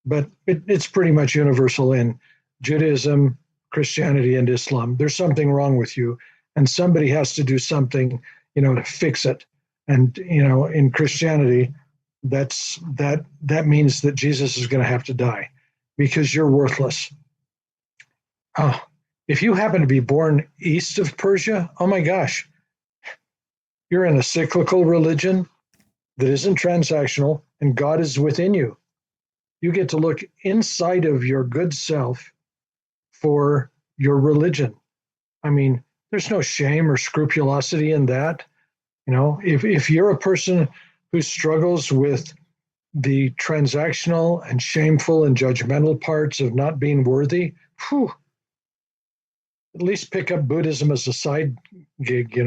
but it's pretty much universal in Judaism, Christianity, and Islam. There's something wrong with you, and somebody has to do something, to fix it. And in Christianity, that means that Jesus is going to have to die because you're worthless. Oh, if you happen to be born east of Persia, oh my gosh, you're in a cyclical religion that isn't transactional, and God is within you. You get to look inside of your good self for your religion. I mean, there's no shame or scrupulosity in that. If you're a person who struggles with the transactional and shameful and judgmental parts of not being worthy, at least pick up Buddhism as a side gig,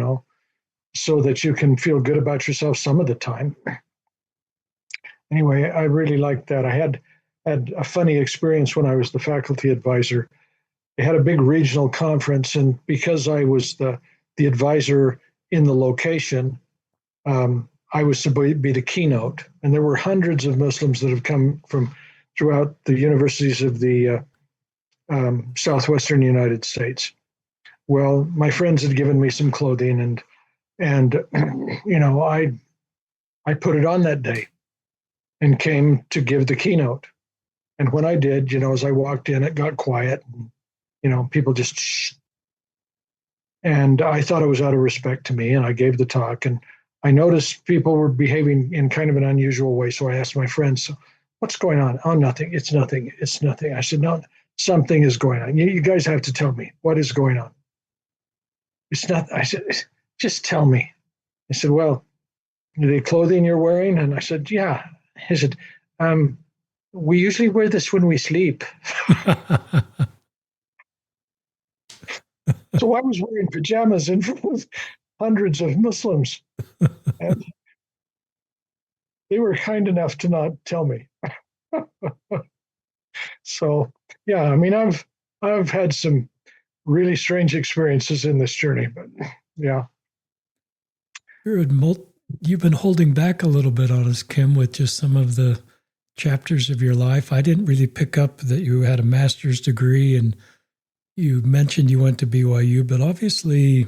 so that you can feel good about yourself some of the time. Anyway, I really liked that. I had a funny experience when I was the faculty advisor. They had a big regional conference, and because I was the advisor in the location, I was to be the keynote. And there were hundreds of Muslims that have come from throughout the universities of the southwestern United States. Well, my friends had given me some clothing, and I put it on that day and came to give the keynote. And when I did, as I walked in, it got quiet. And, people just shh. And I thought it was out of respect to me, and I gave the talk. And I noticed people were behaving in kind of an unusual way. So I asked my friends, so what's going on? Oh, nothing. It's nothing. It's nothing. I said, no, something is going on. You guys have to tell me what is going on. It's not. I said, just tell me. I said, well, are they clothing you're wearing? And I said, yeah. He said, we usually wear this when we sleep. So I was wearing pajamas in front of hundreds of Muslims. And they were kind enough to not tell me. So, yeah, I mean, I've had some really strange experiences in this journey, but yeah. You've been holding back a little bit on us, Kim, with just some of the chapters of your life. I didn't really pick up that you had a master's degree, and you mentioned you went to BYU, but obviously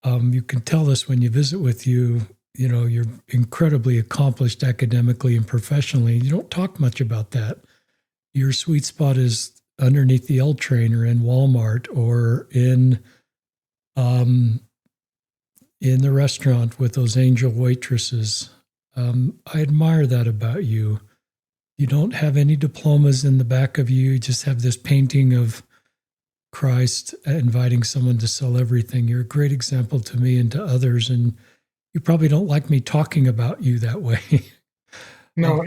you can tell us when you visit with you, you're incredibly accomplished academically and professionally. You don't talk much about that. Your sweet spot is underneath the L train or in Walmart or in the restaurant with those angel waitresses. I admire that about you. You don't have any diplomas in the back of you. You just have this painting of Christ inviting someone to sell everything. You're a great example to me and to others, and you probably don't like me talking about you that way. No,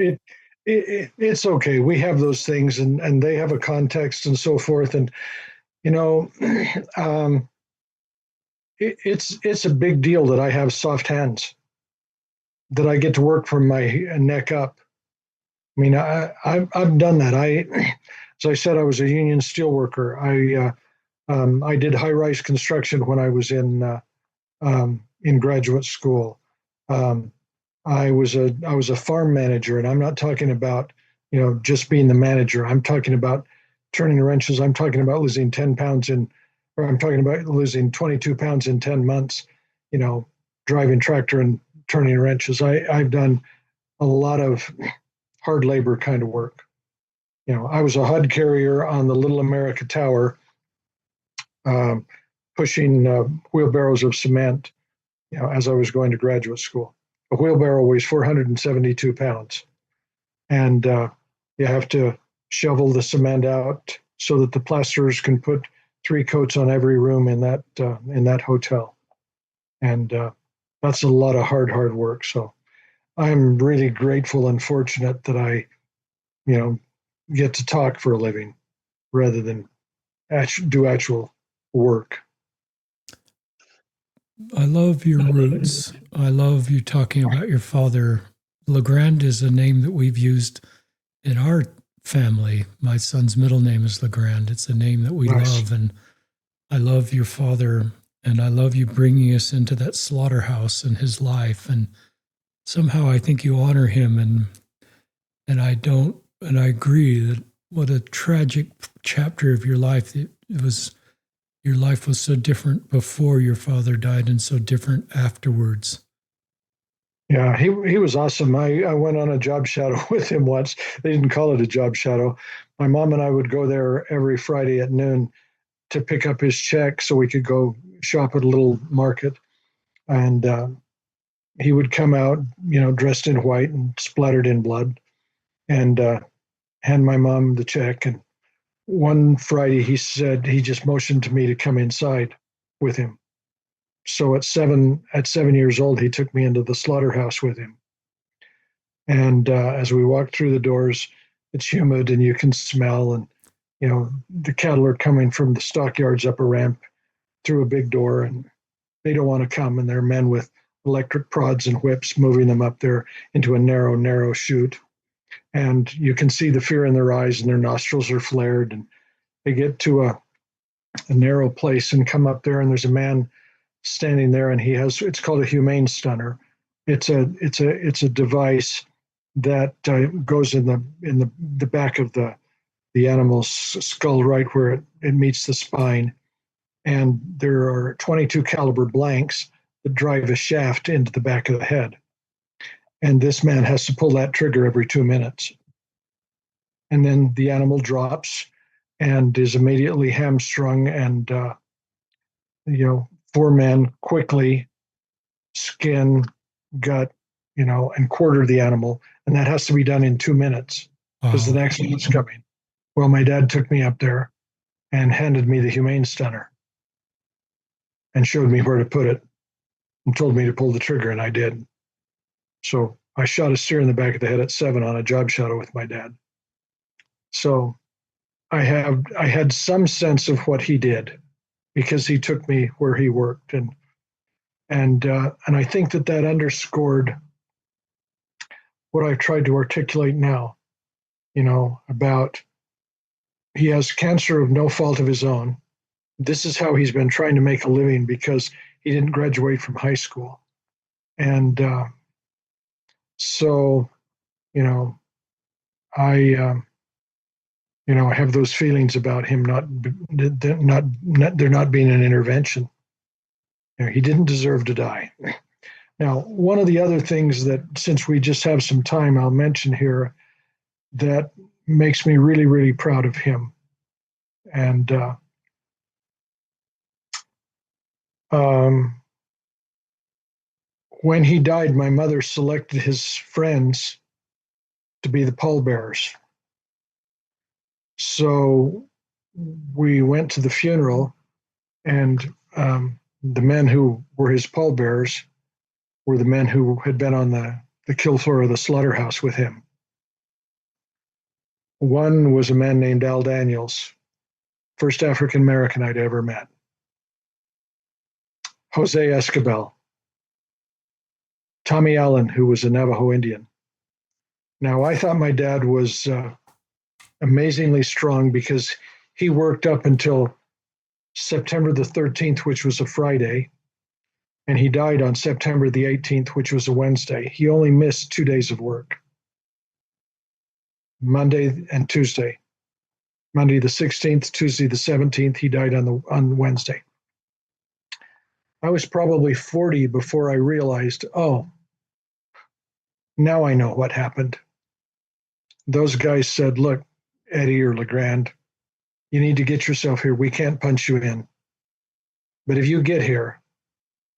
it's okay. We have those things, and they have a context and so forth. And it's a big deal that I have soft hands, that I get to work from my neck up. I mean, I've done that. As I said, I was a union steelworker. I did high-rise construction when I was in graduate school. I was a farm manager, and I'm not talking about just being the manager. I'm talking about turning wrenches. I'm talking about losing 10 pounds I'm talking about losing 22 pounds in 10 months. Driving tractor and turning wrenches. I've done a lot of hard labor kind of work. I was a HUD carrier on the Little America Tower, pushing wheelbarrows of cement, as I was going to graduate school. A wheelbarrow weighs 472 pounds. And you have to shovel the cement out so that the plasterers can put 3 coats on every room in that hotel. And that's a lot of hard work. So I'm really grateful and fortunate that I, get to talk for a living rather than do actual work. I love your roots. I love you talking about your father. Legrand is a name that we've used in our family. My son's middle name is Legrand. It's a name that we love. And I love your father, and I love you bringing us into that slaughterhouse and his life. And somehow I think you honor him. And I don't And I agree that what a tragic chapter of your life. It was, your life was so different before your father died and so different afterwards. Yeah, he was awesome. I went on a job shadow with him once. They didn't call it a job shadow. My mom and I would go there every Friday at noon to pick up his check so we could go shop at a little market. And he would come out, dressed in white and splattered in blood, and hand my mom the check. And one Friday, he said he just motioned to me to come inside with him. So at 7 years old, he took me into the slaughterhouse with him. And as we walked through the doors, it's humid and you can smell, and the cattle are coming from the stockyards up a ramp through a big door, and they don't want to come, and there are men with electric prods and whips moving them up there into a narrow chute. And you can see the fear in their eyes, and their nostrils are flared, and they get to a narrow place and come up there, and there's a man standing there, and it's called a humane stunner. It's a device that goes in the back of the animal's skull, right where it meets the spine. And there are 22 caliber blanks that drive a shaft into the back of the head. And this man has to pull that trigger every 2 minutes. And then the animal drops and is immediately hamstrung, and 4 men quickly skin, gut, and quarter the animal. And that has to be done in 2 minutes because the Wow. next one's coming. Well, my dad took me up there and handed me the humane stunner and showed me where to put it and told me to pull the trigger, and I did. So I shot a steer in the back of the head at 7 on a job shadow with my dad. So I had some sense of what he did because he took me where he worked, and I think that underscored what I've tried to articulate now. About he has cancer of no fault of his own. This is how he's been trying to make a living because he didn't graduate from high school, and so I. I have those feelings about him not there not being an intervention. He didn't deserve to die. Now, one of the other things that, since we just have some time, I'll mention here that makes me really, really proud of him. And when he died, my mother selected his friends to be the pallbearers. So we went to the funeral, and the men who were his pallbearers were the men who had been on the kill floor of the slaughterhouse with him. One was a man named Al Daniels, first African American I'd ever met. Jose Escabel, Tommy Allen, who was a Navajo Indian. Now, I thought my dad was amazingly strong because he worked up until September the 13th, which was a Friday, and he died on September the 18th, which was a Wednesday. He only missed 2 days of work, Monday and Tuesday. Monday the 16th, Tuesday the 17th, he died on Wednesday. I was probably 40 before I realized, oh, now I know what happened. Those guys said, look, Eddie or Legrand, you need to get yourself here. We can't punch you in. But if you get here,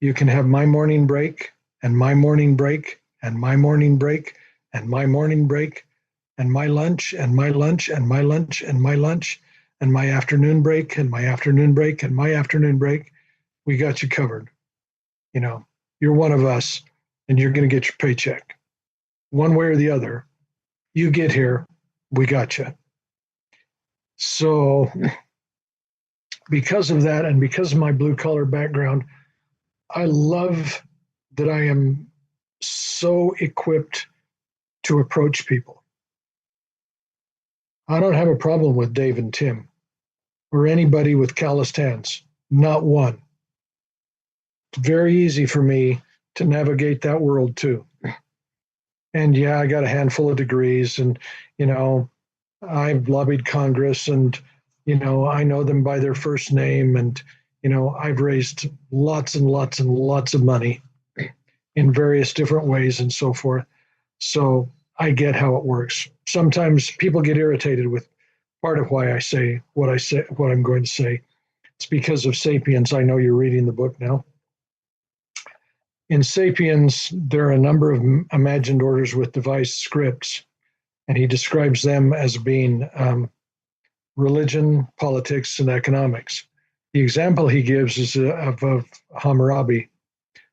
you can have my morning break and my morning break and my morning break and my morning break and my lunch and my lunch and my lunch and my lunch and my afternoon break and my afternoon break and my afternoon break. We got you covered. You're one of us, and you're going to get your paycheck. One way or the other, you get here, we got you. So because of that, and because of my blue collar background, I love that I am so equipped to approach people. I don't have a problem with Dave and Tim or anybody with calloused hands, not one. It's very easy for me to navigate that world too. And yeah, I got a handful of degrees, and you know, I've lobbied Congress, and I know them by their first name, and I've raised lots and lots and lots of money in various different ways and so forth. So I get how it works. Sometimes people get irritated with part of why I say, what I'm going to say. It's because of Sapiens. I know you're reading the book now. In Sapiens, there are a number of imagined orders with devised scripts, and he describes them as being religion, politics, and economics. The example he gives is of Hammurabi.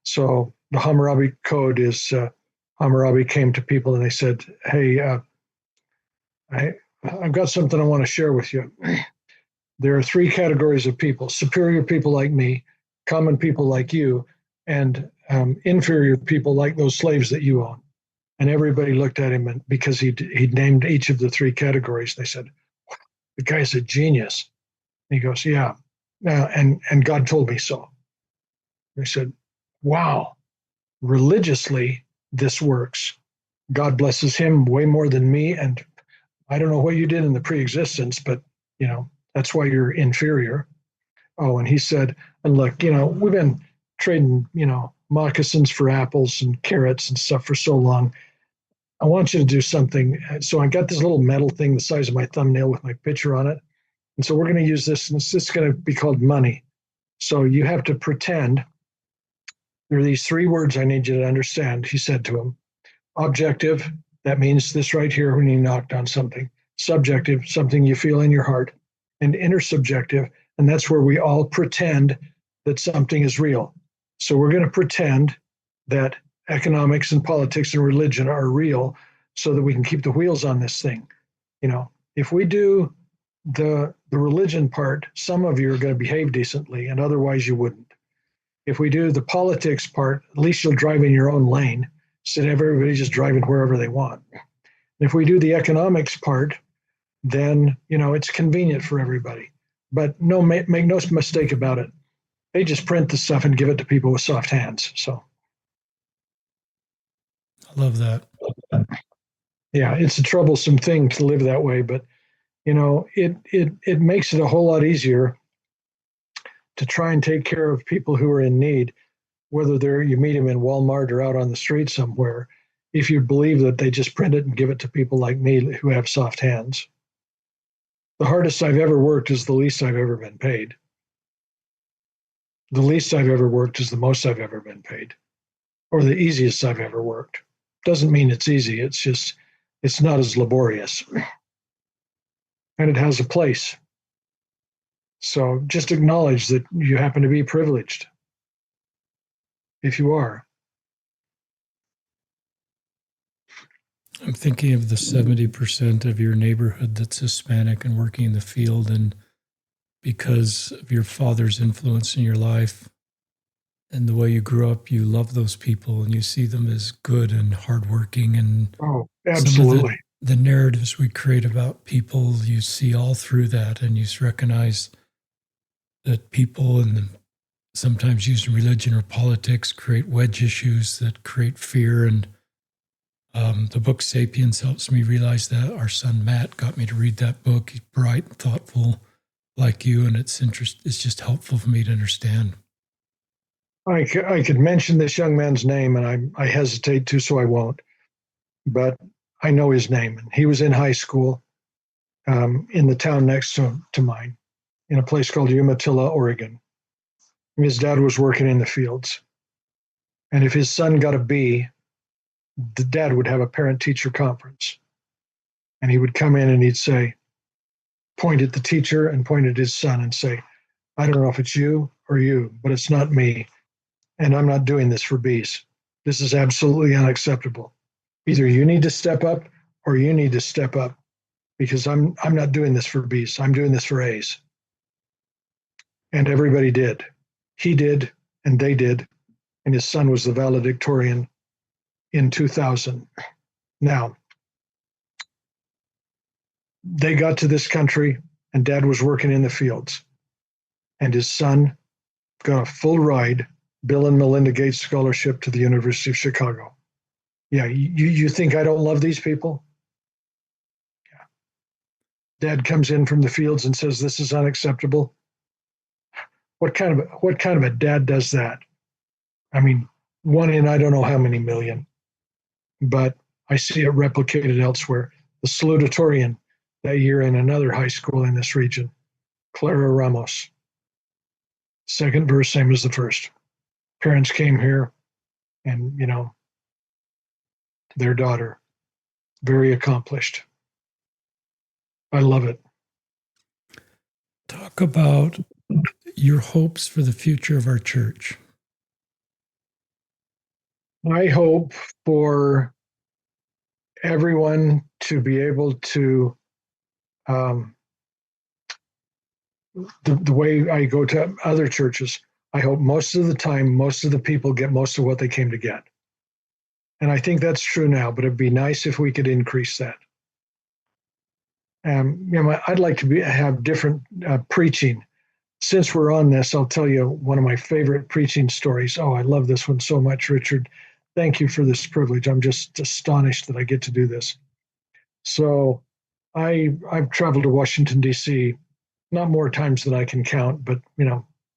So the Hammurabi Code is Hammurabi came to people and they said, "Hey, I've got something I want to share with you. There are three categories of people: superior people like me, common people like you, and inferior people like those slaves that you own." And everybody looked at him, and because he'd named each of the three categories, they said, "The guy's a genius." And he goes, "Yeah, and God told me so." They said, "Wow, religiously this works. God blesses him way more than me, and I don't know what you did in the pre-existence, but that's why you're inferior." Oh, and he said, "And look, we've been trading, moccasins for apples and carrots and stuff for so long. I want you to do something." So I got this little metal thing the size of my thumbnail with my picture on it. And so we're going to use this, and it's just going to be called money. So you have to pretend there are these three words I need you to understand, he said to him. Objective, that means this right here when you knocked on something. Subjective, something you feel in your heart. And intersubjective, and that's where we all pretend that something is real. So we're going to pretend that economics and politics and religion are real so that we can keep the wheels on this thing. If we do the religion part, some of you are going to behave decently, and otherwise you wouldn't. If we do the politics part, at least you'll drive in your own lane instead of everybody just driving wherever they want. And if we do the economics part, then it's convenient for everybody. But make no mistake about it. They just print the stuff and give it to people with soft hands. So I love that. yeah, it's a troublesome thing to live that way, but it makes it a whole lot easier to try and take care of people who are in need, whether you meet them in Walmart or out on the street somewhere, if you believe that they just print it and give it to people like me who have soft hands. The hardest I've ever worked is the least I've ever been paid. The least I've ever worked is the most I've ever been paid, or the easiest I've ever worked. Doesn't mean it's easy. It's just, it's not as laborious. And it has a place. So just acknowledge that you happen to be privileged, if you are. I'm thinking of the 70% of your neighborhood that's Hispanic and working in the field, and because of your father's influence in your life and the way you grew up, you love those people and you see them as good and hardworking. And Oh, some of absolutely. the narratives we create about people, you see all through that, and you recognize that people and sometimes using religion or politics create wedge issues that create fear. And the book Sapiens helps me realize that. Our son Matt got me to read that book. He's bright and thoughtful like you, and it's just helpful for me to understand. I could mention this young man's name, and I hesitate to, so I won't. But I know his name. And he was in high school in the town next to mine, in a place called Umatilla, Oregon. And his dad was working in the fields. And if his son got a B, the dad would have a parent-teacher conference. And he would come in and he'd say, point at the teacher and point at his son and say, "I don't know if it's you or you, but it's not me. And I'm not doing this for B's. This is absolutely unacceptable. Either you need to step up or you need to step up, because I'm not doing this for B's. I'm doing this for A's." And everybody did. He did, and they did. And his son was the valedictorian in 2000. Now, they got to this country, and dad was working in the fields. And his son got a full ride Bill and Melinda Gates scholarship to the University of Chicago. Yeah, you think I don't love these people? Dad comes in from the fields and says this is unacceptable. What kind of a dad does that? I mean, one in I don't know how many million, but I see it replicated elsewhere. The salutatorian that year in another high school in this region, Clara Ramos. Second verse, same as the first. Parents came here, and their daughter, very accomplished. I love it. Talk about your hopes for the future of our church. I hope for everyone to be able to, the way I go to other churches, I hope most of the time, most of the people get most of what they came to get. And I think that's true now, but it'd be nice if we could increase that. I'd like to have different preaching. Since we're on this, I'll tell you one of my favorite preaching stories. Oh, I love this one so much, Richard. Thank you for this privilege. I'm just astonished that I get to do this. So I've traveled to Washington, D.C., not more times than I can count, but,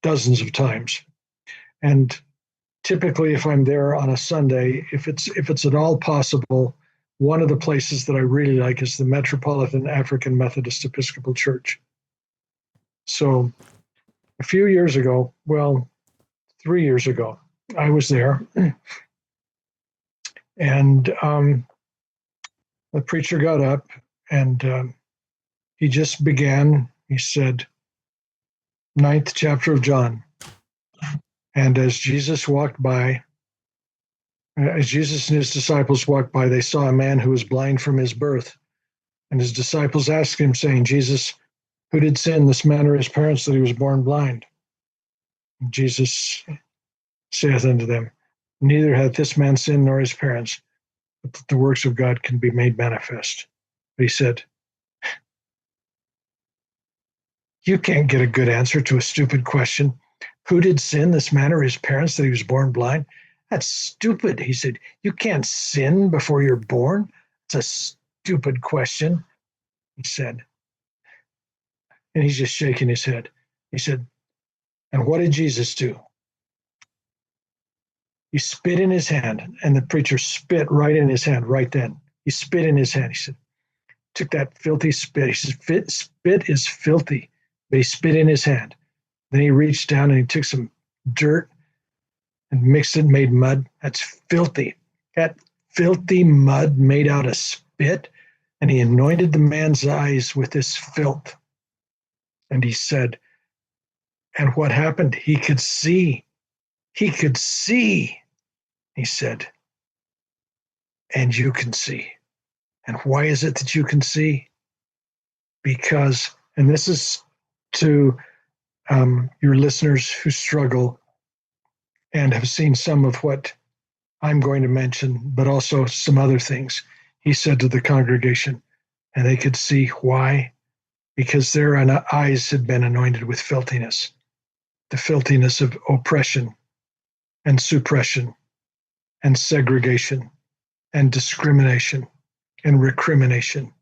dozens of times. And typically, if I'm there on a Sunday, if it's at all possible, one of the places that I really like is the Metropolitan African Methodist Episcopal Church. So a few years ago, well, 3 years ago, I was there, and the preacher got up and he just began. He said, 9th chapter of John. And as Jesus and his disciples walked by, they saw a man who was blind from his birth. And his disciples asked him, saying, Jesus, who did sin, this man or his parents, that he was born blind? And Jesus saith unto them, neither hath this man sinned nor his parents, but that the works of God can be made manifest. But he said, you can't get a good answer to a stupid question. Who did sin, this man or his parents, that he was born blind? That's stupid. He said, you can't sin before you're born. It's a stupid question, he said. And he's just shaking his head. He said, and what did Jesus do? He spit in his hand, and the preacher spit right in his hand right then. He spit in his hand. He said, took that filthy spit. He said, spit is filthy, but he spit in his hand. Then he reached down and he took some dirt and mixed it and made mud. That's filthy. That filthy mud made out of spit. And he anointed the man's eyes with this filth. And he said, and what happened? He could see. He could see. He said, and you can see. And why is it that you can see? Because, and this is to your listeners who struggle and have seen some of what I'm going to mention, but also some other things. He said to the congregation, and they could see why, because their eyes had been anointed with filthiness, the filthiness of oppression and suppression and segregation and discrimination and recrimination.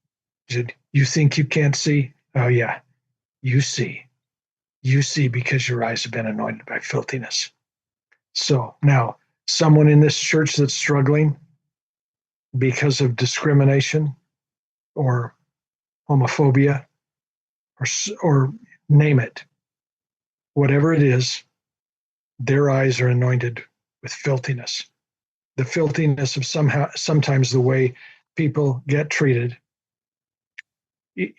He said, you think you can't see? Oh yeah, you see. You see because your eyes have been anointed by filthiness. So now, someone in this church that's struggling because of discrimination or homophobia or name it, whatever it is, their eyes are anointed with filthiness. The filthiness of sometimes the way people get treated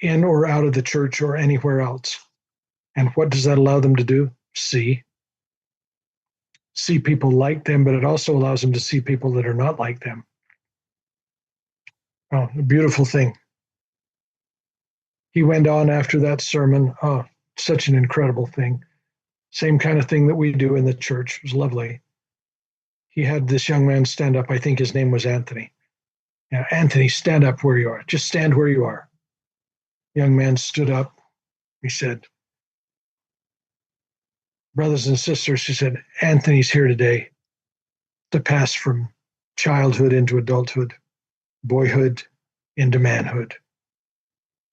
in or out of the church or anywhere else. And what does that allow them to do? See people like them, but it also allows them to see people that are not like them. Oh, a beautiful thing. He went on after that sermon. Oh, such an incredible thing. Same kind of thing that we do in the church. It was lovely. He had this young man stand up. I think his name was Anthony. Yeah, Anthony, stand up where you are. Just stand where you are. Young man stood up. He said, brothers and sisters, he said, Anthony's here today to pass from childhood into adulthood, boyhood into manhood.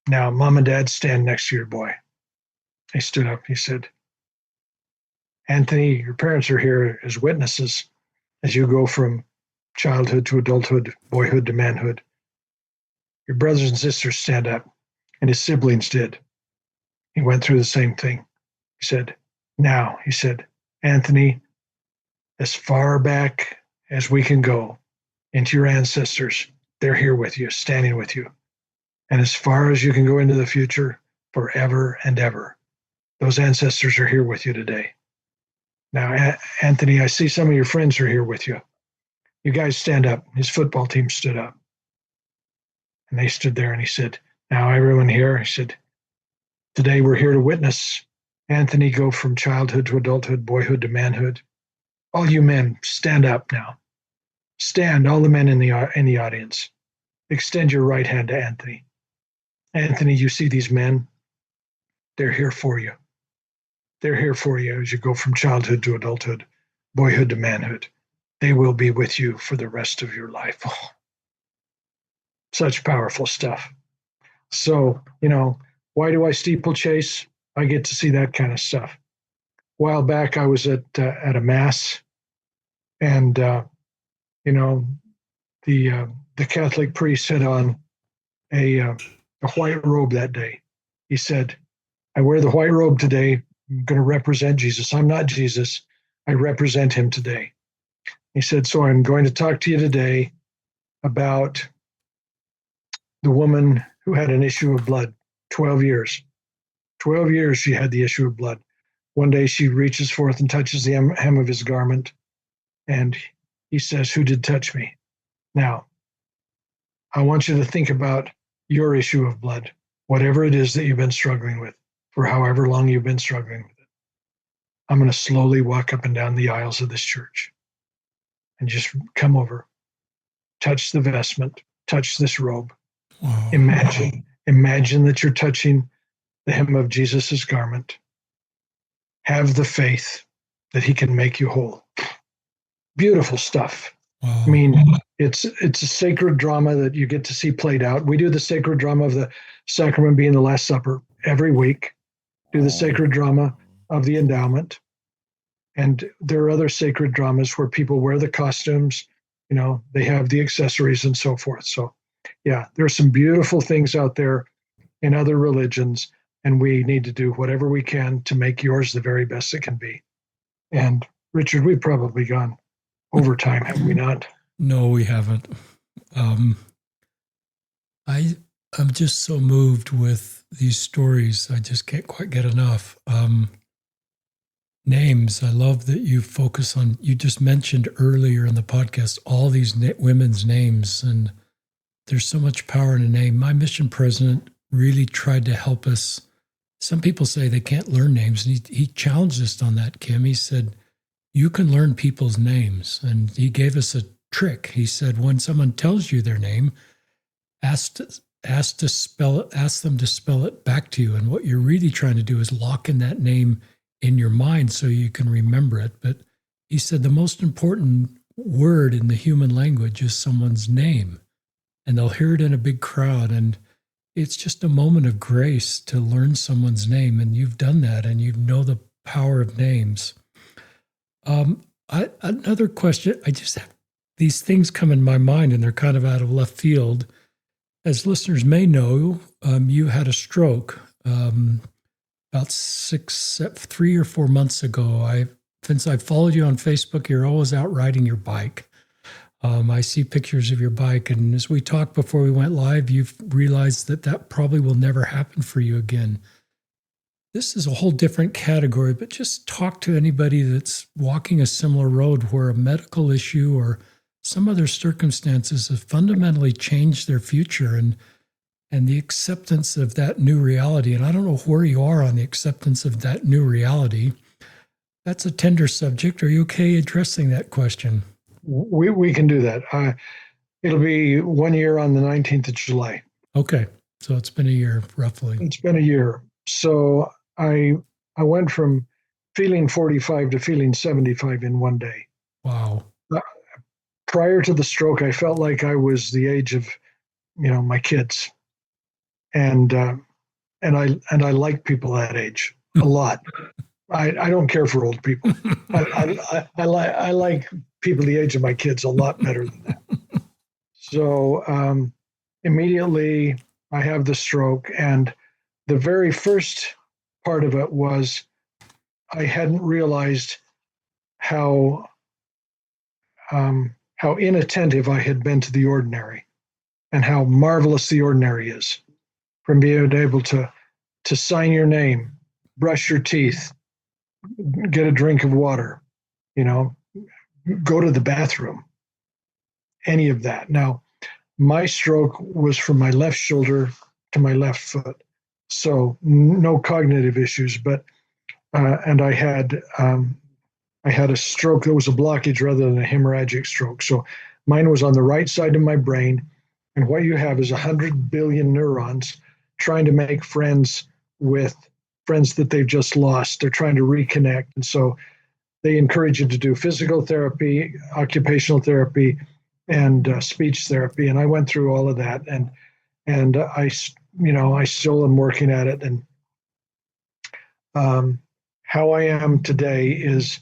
Now, mom and dad, stand next to your boy. He stood up. He said, Anthony, your parents are here as witnesses as you go from childhood to adulthood, boyhood to manhood. Your brothers and sisters stand up, and his siblings did. He went through the same thing. He said, now, he said, Anthony, as far back as we can go into your ancestors, they're here with you, standing with you. And as far as you can go into the future, forever and ever, those ancestors are here with you today. Now, Anthony, I see some of your friends are here with you. You guys stand up. His football team stood up. And they stood there, and he said, now everyone here, he said, today we're here to witness Anthony go from childhood to adulthood, boyhood to manhood. All you men, stand up now. Stand, all the men in the audience. Extend your right hand to Anthony. Anthony, you see these men? They're here for you. They're here for you as you go from childhood to adulthood, boyhood to manhood. They will be with you for the rest of your life. Oh, such powerful stuff. So, why do I steeplechase? I get to see that kind of stuff. A while back, I was at a mass, and the Catholic priest had on a white robe that day. He said, I wear the white robe today. I'm going to represent Jesus. I'm not Jesus. I represent him today. He said, so I'm going to talk to you today about the woman who had an issue of blood, 12 years. 12 years she had the issue of blood. One day she reaches forth and touches the hem of his garment, and he says, who did touch me? Now, I want you to think about your issue of blood, whatever it is that you've been struggling with, for however long you've been struggling with it. I'm going to slowly walk up and down the aisles of this church and just come over, touch the vestment, touch this robe. Wow. Imagine that you're touching the hem of Jesus's garment. Have the faith that he can make you whole. Beautiful stuff. Wow. I mean, it's a sacred drama that you get to see played out. We do the sacred drama of the sacrament being the Last Supper every week. Do the sacred drama of the endowment. And there are other sacred dramas where people wear the costumes, they have the accessories and so forth. So, yeah, there are some beautiful things out there in other religions, and we need to do whatever we can to make yours the very best it can be. And Richard, we've probably gone over time, have we not? No, we haven't. I'm just so moved with these stories. I just can't quite get enough. Names. I love that you focus on, you just mentioned earlier in the podcast, all these women's names, and there's so much power in a name. My mission president really tried to help us. Some people say they can't learn names, and he challenged us on that, Kim. He said, you can learn people's names. And he gave us a trick. He said, when someone tells you their name, ask them to spell it back to you. And what you're really trying to do is lock in that name in your mind so you can remember it. But he said the most important word in the human language is someone's name. And they'll hear it in a big crowd. And it's just a moment of grace to learn someone's name. And you've done that, and you know the power of names. Another question, I just have these things come in my mind, and they're kind of out of left field. As listeners may know, you had a stroke about 3 or 4 months ago. Since I followed you on Facebook, you're always out riding your bike. I see pictures of your bike, and as we talked before we went live, you've realized that probably will never happen for you again. This is a whole different category, but just talk to anybody that's walking a similar road where a medical issue or some other circumstances have fundamentally changed their future and the acceptance of that new reality. And I don't know where you are on the acceptance of that new reality. That's a tender subject. Are you okay addressing that question? We can do that. It'll be 1 year on the 19th of July. Okay. So it's been a year, roughly. It's been a year. So I went from feeling 45 to feeling 75 in one day. Wow. prior to the stroke, I felt like I was the age of, my kids, and I like people that age a lot. I don't care for old people. I like people the age of my kids a lot better than that. So immediately I have the stroke, and the very first part of it was I hadn't realized how inattentive I had been to the ordinary, and how marvelous the ordinary is. From being able to sign your name, brush your teeth, get a drink of water, go to the bathroom, any of that. Now, my stroke was from my left shoulder to my left foot, so no cognitive issues. But and I had a stroke that was a blockage rather than a hemorrhagic stroke. So mine was on the right side of my brain, and what you have is 100 billion neurons trying to make friends with friends that they've just lost. They're trying to reconnect, and so they encourage you to do physical therapy, occupational therapy, and speech therapy. And I went through all of that, and I still am working at it. And how I am today is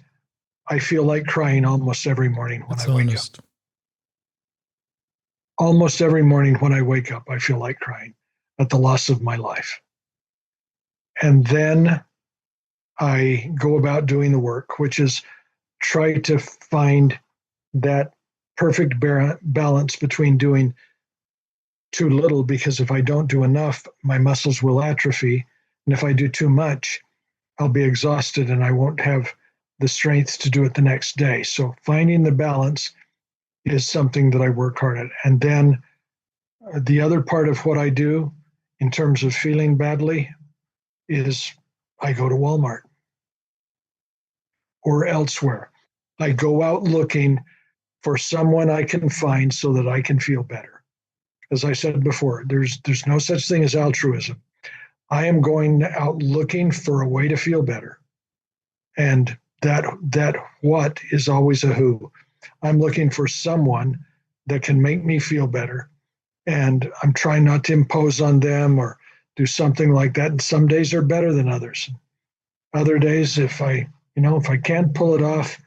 I feel like crying almost every morning when I wake up. Almost every morning when I wake up, I feel like crying at the loss of my life. And then I go about doing the work, which is try to find that perfect balance between doing too little, because if I don't do enough, my muscles will atrophy. And if I do too much, I'll be exhausted and I won't have the strength to do it the next day. So finding the balance is something that I work hard at. And then the other part of what I do in terms of feeling badly is I go to Walmart or elsewhere. I go out looking for someone I can find so that I can feel better. As I said before, there's no such thing as altruism. I am going out looking for a way to feel better. And that what is always a who. I'm looking for someone that can make me feel better. And I'm trying not to impose on them or do something like that. And some days are better than others. Other days, if I can't pull it off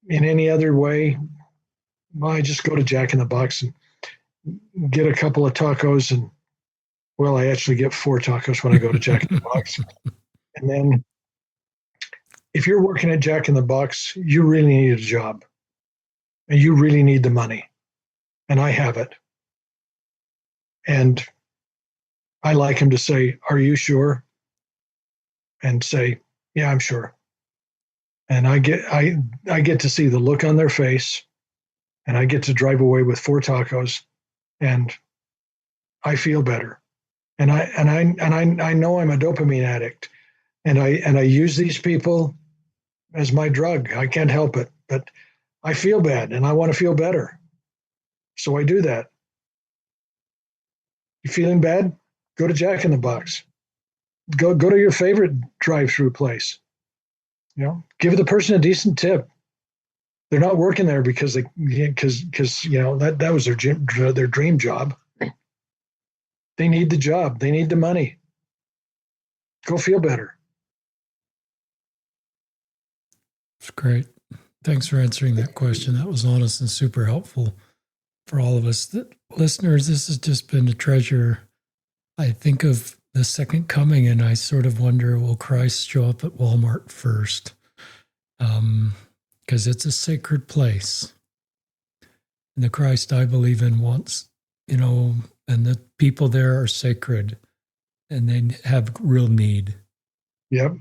in any other way, well, I just go to Jack in the Box and get a couple of tacos. And well, I actually get 4 tacos when I go to Jack in the Box. And then if you're working at Jack in the Box, you really need a job and you really need the money. And I have it. And I like him to say, "Are you sure?" And say, "Yeah, I'm sure." And I get to see the look on their face, and I get to drive away with 4 tacos, and I feel better. And I know I'm a dopamine addict, and I use these people as my drug. I can't help it, but I feel bad and I want to feel better. So I do that. You feeling bad? Go to Jack in the Box. Go to your favorite drive-through place. Give the person a decent tip. They're not working there because that was their dream job. They need the job. They need the money. Go feel better. It's great. Thanks for answering that question. That was honest and super helpful for all of us. Listeners, this has just been a treasure. I think of the second coming and I sort of wonder, will Christ show up at Walmart first? Because it's a sacred place. And the Christ I believe in wants, and the people there are sacred and they have real need. Yep.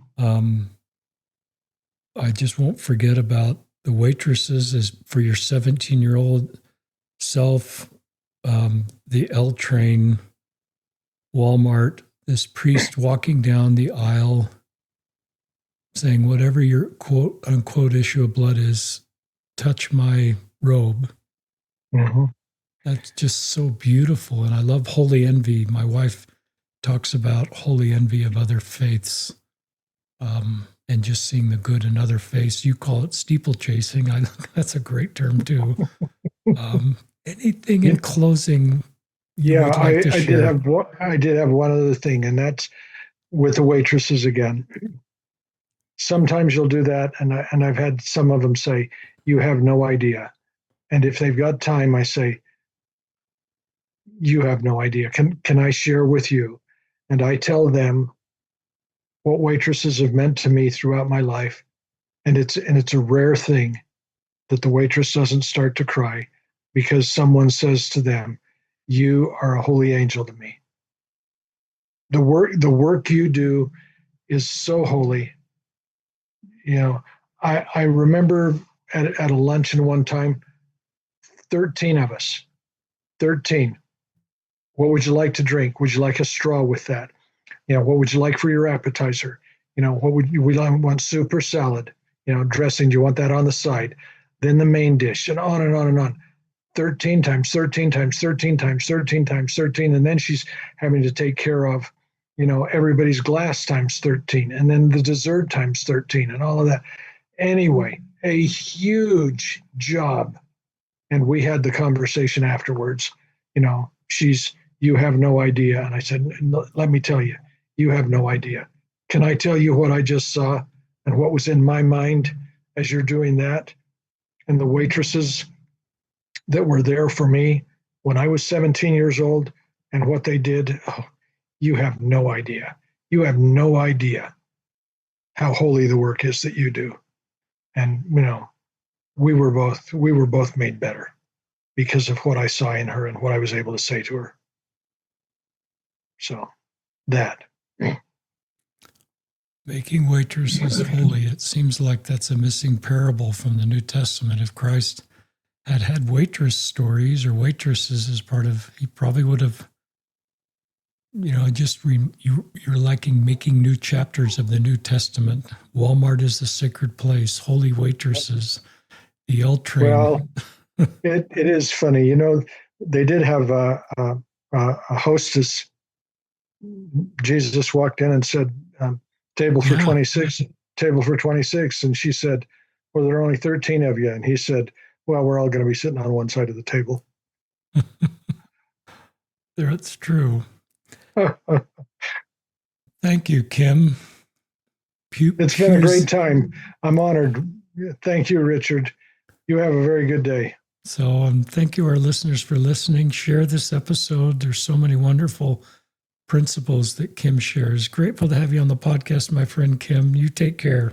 I just won't forget about the Waitresses as for your 17-year-old self, the L train, Walmart, this priest walking down the aisle saying, whatever your quote unquote issue of blood is, touch my robe. Mm-hmm. That's just so beautiful. And I love holy envy. My wife talks about holy envy of other faiths. And just seeing the good in other faiths. You call it steeple chasing. That's a great term too. Anything in closing you Yeah, would like to I share? I did have one other thing, and that's with the waitresses again. Sometimes you'll do that, and I've had some of them say, "You have no idea." And if they've got time, I say, "You have no idea. Can I share with you?" And I tell them what waitresses have meant to me throughout my life, and it's a rare thing that the waitress doesn't start to cry because someone says to them, "You are a holy angel to me. The work you do is so holy." You know, I remember at a luncheon one time, 13 of us, 13. What would you like to drink? Would you like a straw with that? What would you like for your appetizer? What would you, we want soup or salad? Dressing, do you want that on the side? Then the main dish, and on and on and on. 13 times, 13 times, 13 times, 13 times, 13. And then she's having to take care of, everybody's glass times 13, and then the dessert times 13, and all of that. Anyway, a huge job. And we had the conversation afterwards. You have no idea. And I said, let me tell you, you have no idea. Can I tell you what I just saw and what was in my mind as you're doing that? And the waitresses that were there for me when I was 17 years old and what they did, oh, you have no idea. You have no idea how holy the work is that you do. And, we were both made better because of what I saw in her and what I was able to say to her. So that. Making waitresses holy. It seems like that's a missing parable from the New Testament. If Christ had waitress stories or waitresses as part of, he probably would have, you're liking making new chapters of the New Testament. Walmart is the sacred place, holy waitresses, the L train. Well, it is funny. They did have a hostess. Jesus walked in and said, table for 26, table for 26. And she said, well, there are only 13 of you. And he said, well, we're all going to be sitting on one side of the table. That's true. Thank you, Kim. It's been a great time. I'm honored. Thank you, Richard. You have a very good day. So thank you, our listeners, for listening. Share this episode. There's so many wonderful principles that Kim shares. Grateful to have you on the podcast, my friend Kim. You take care.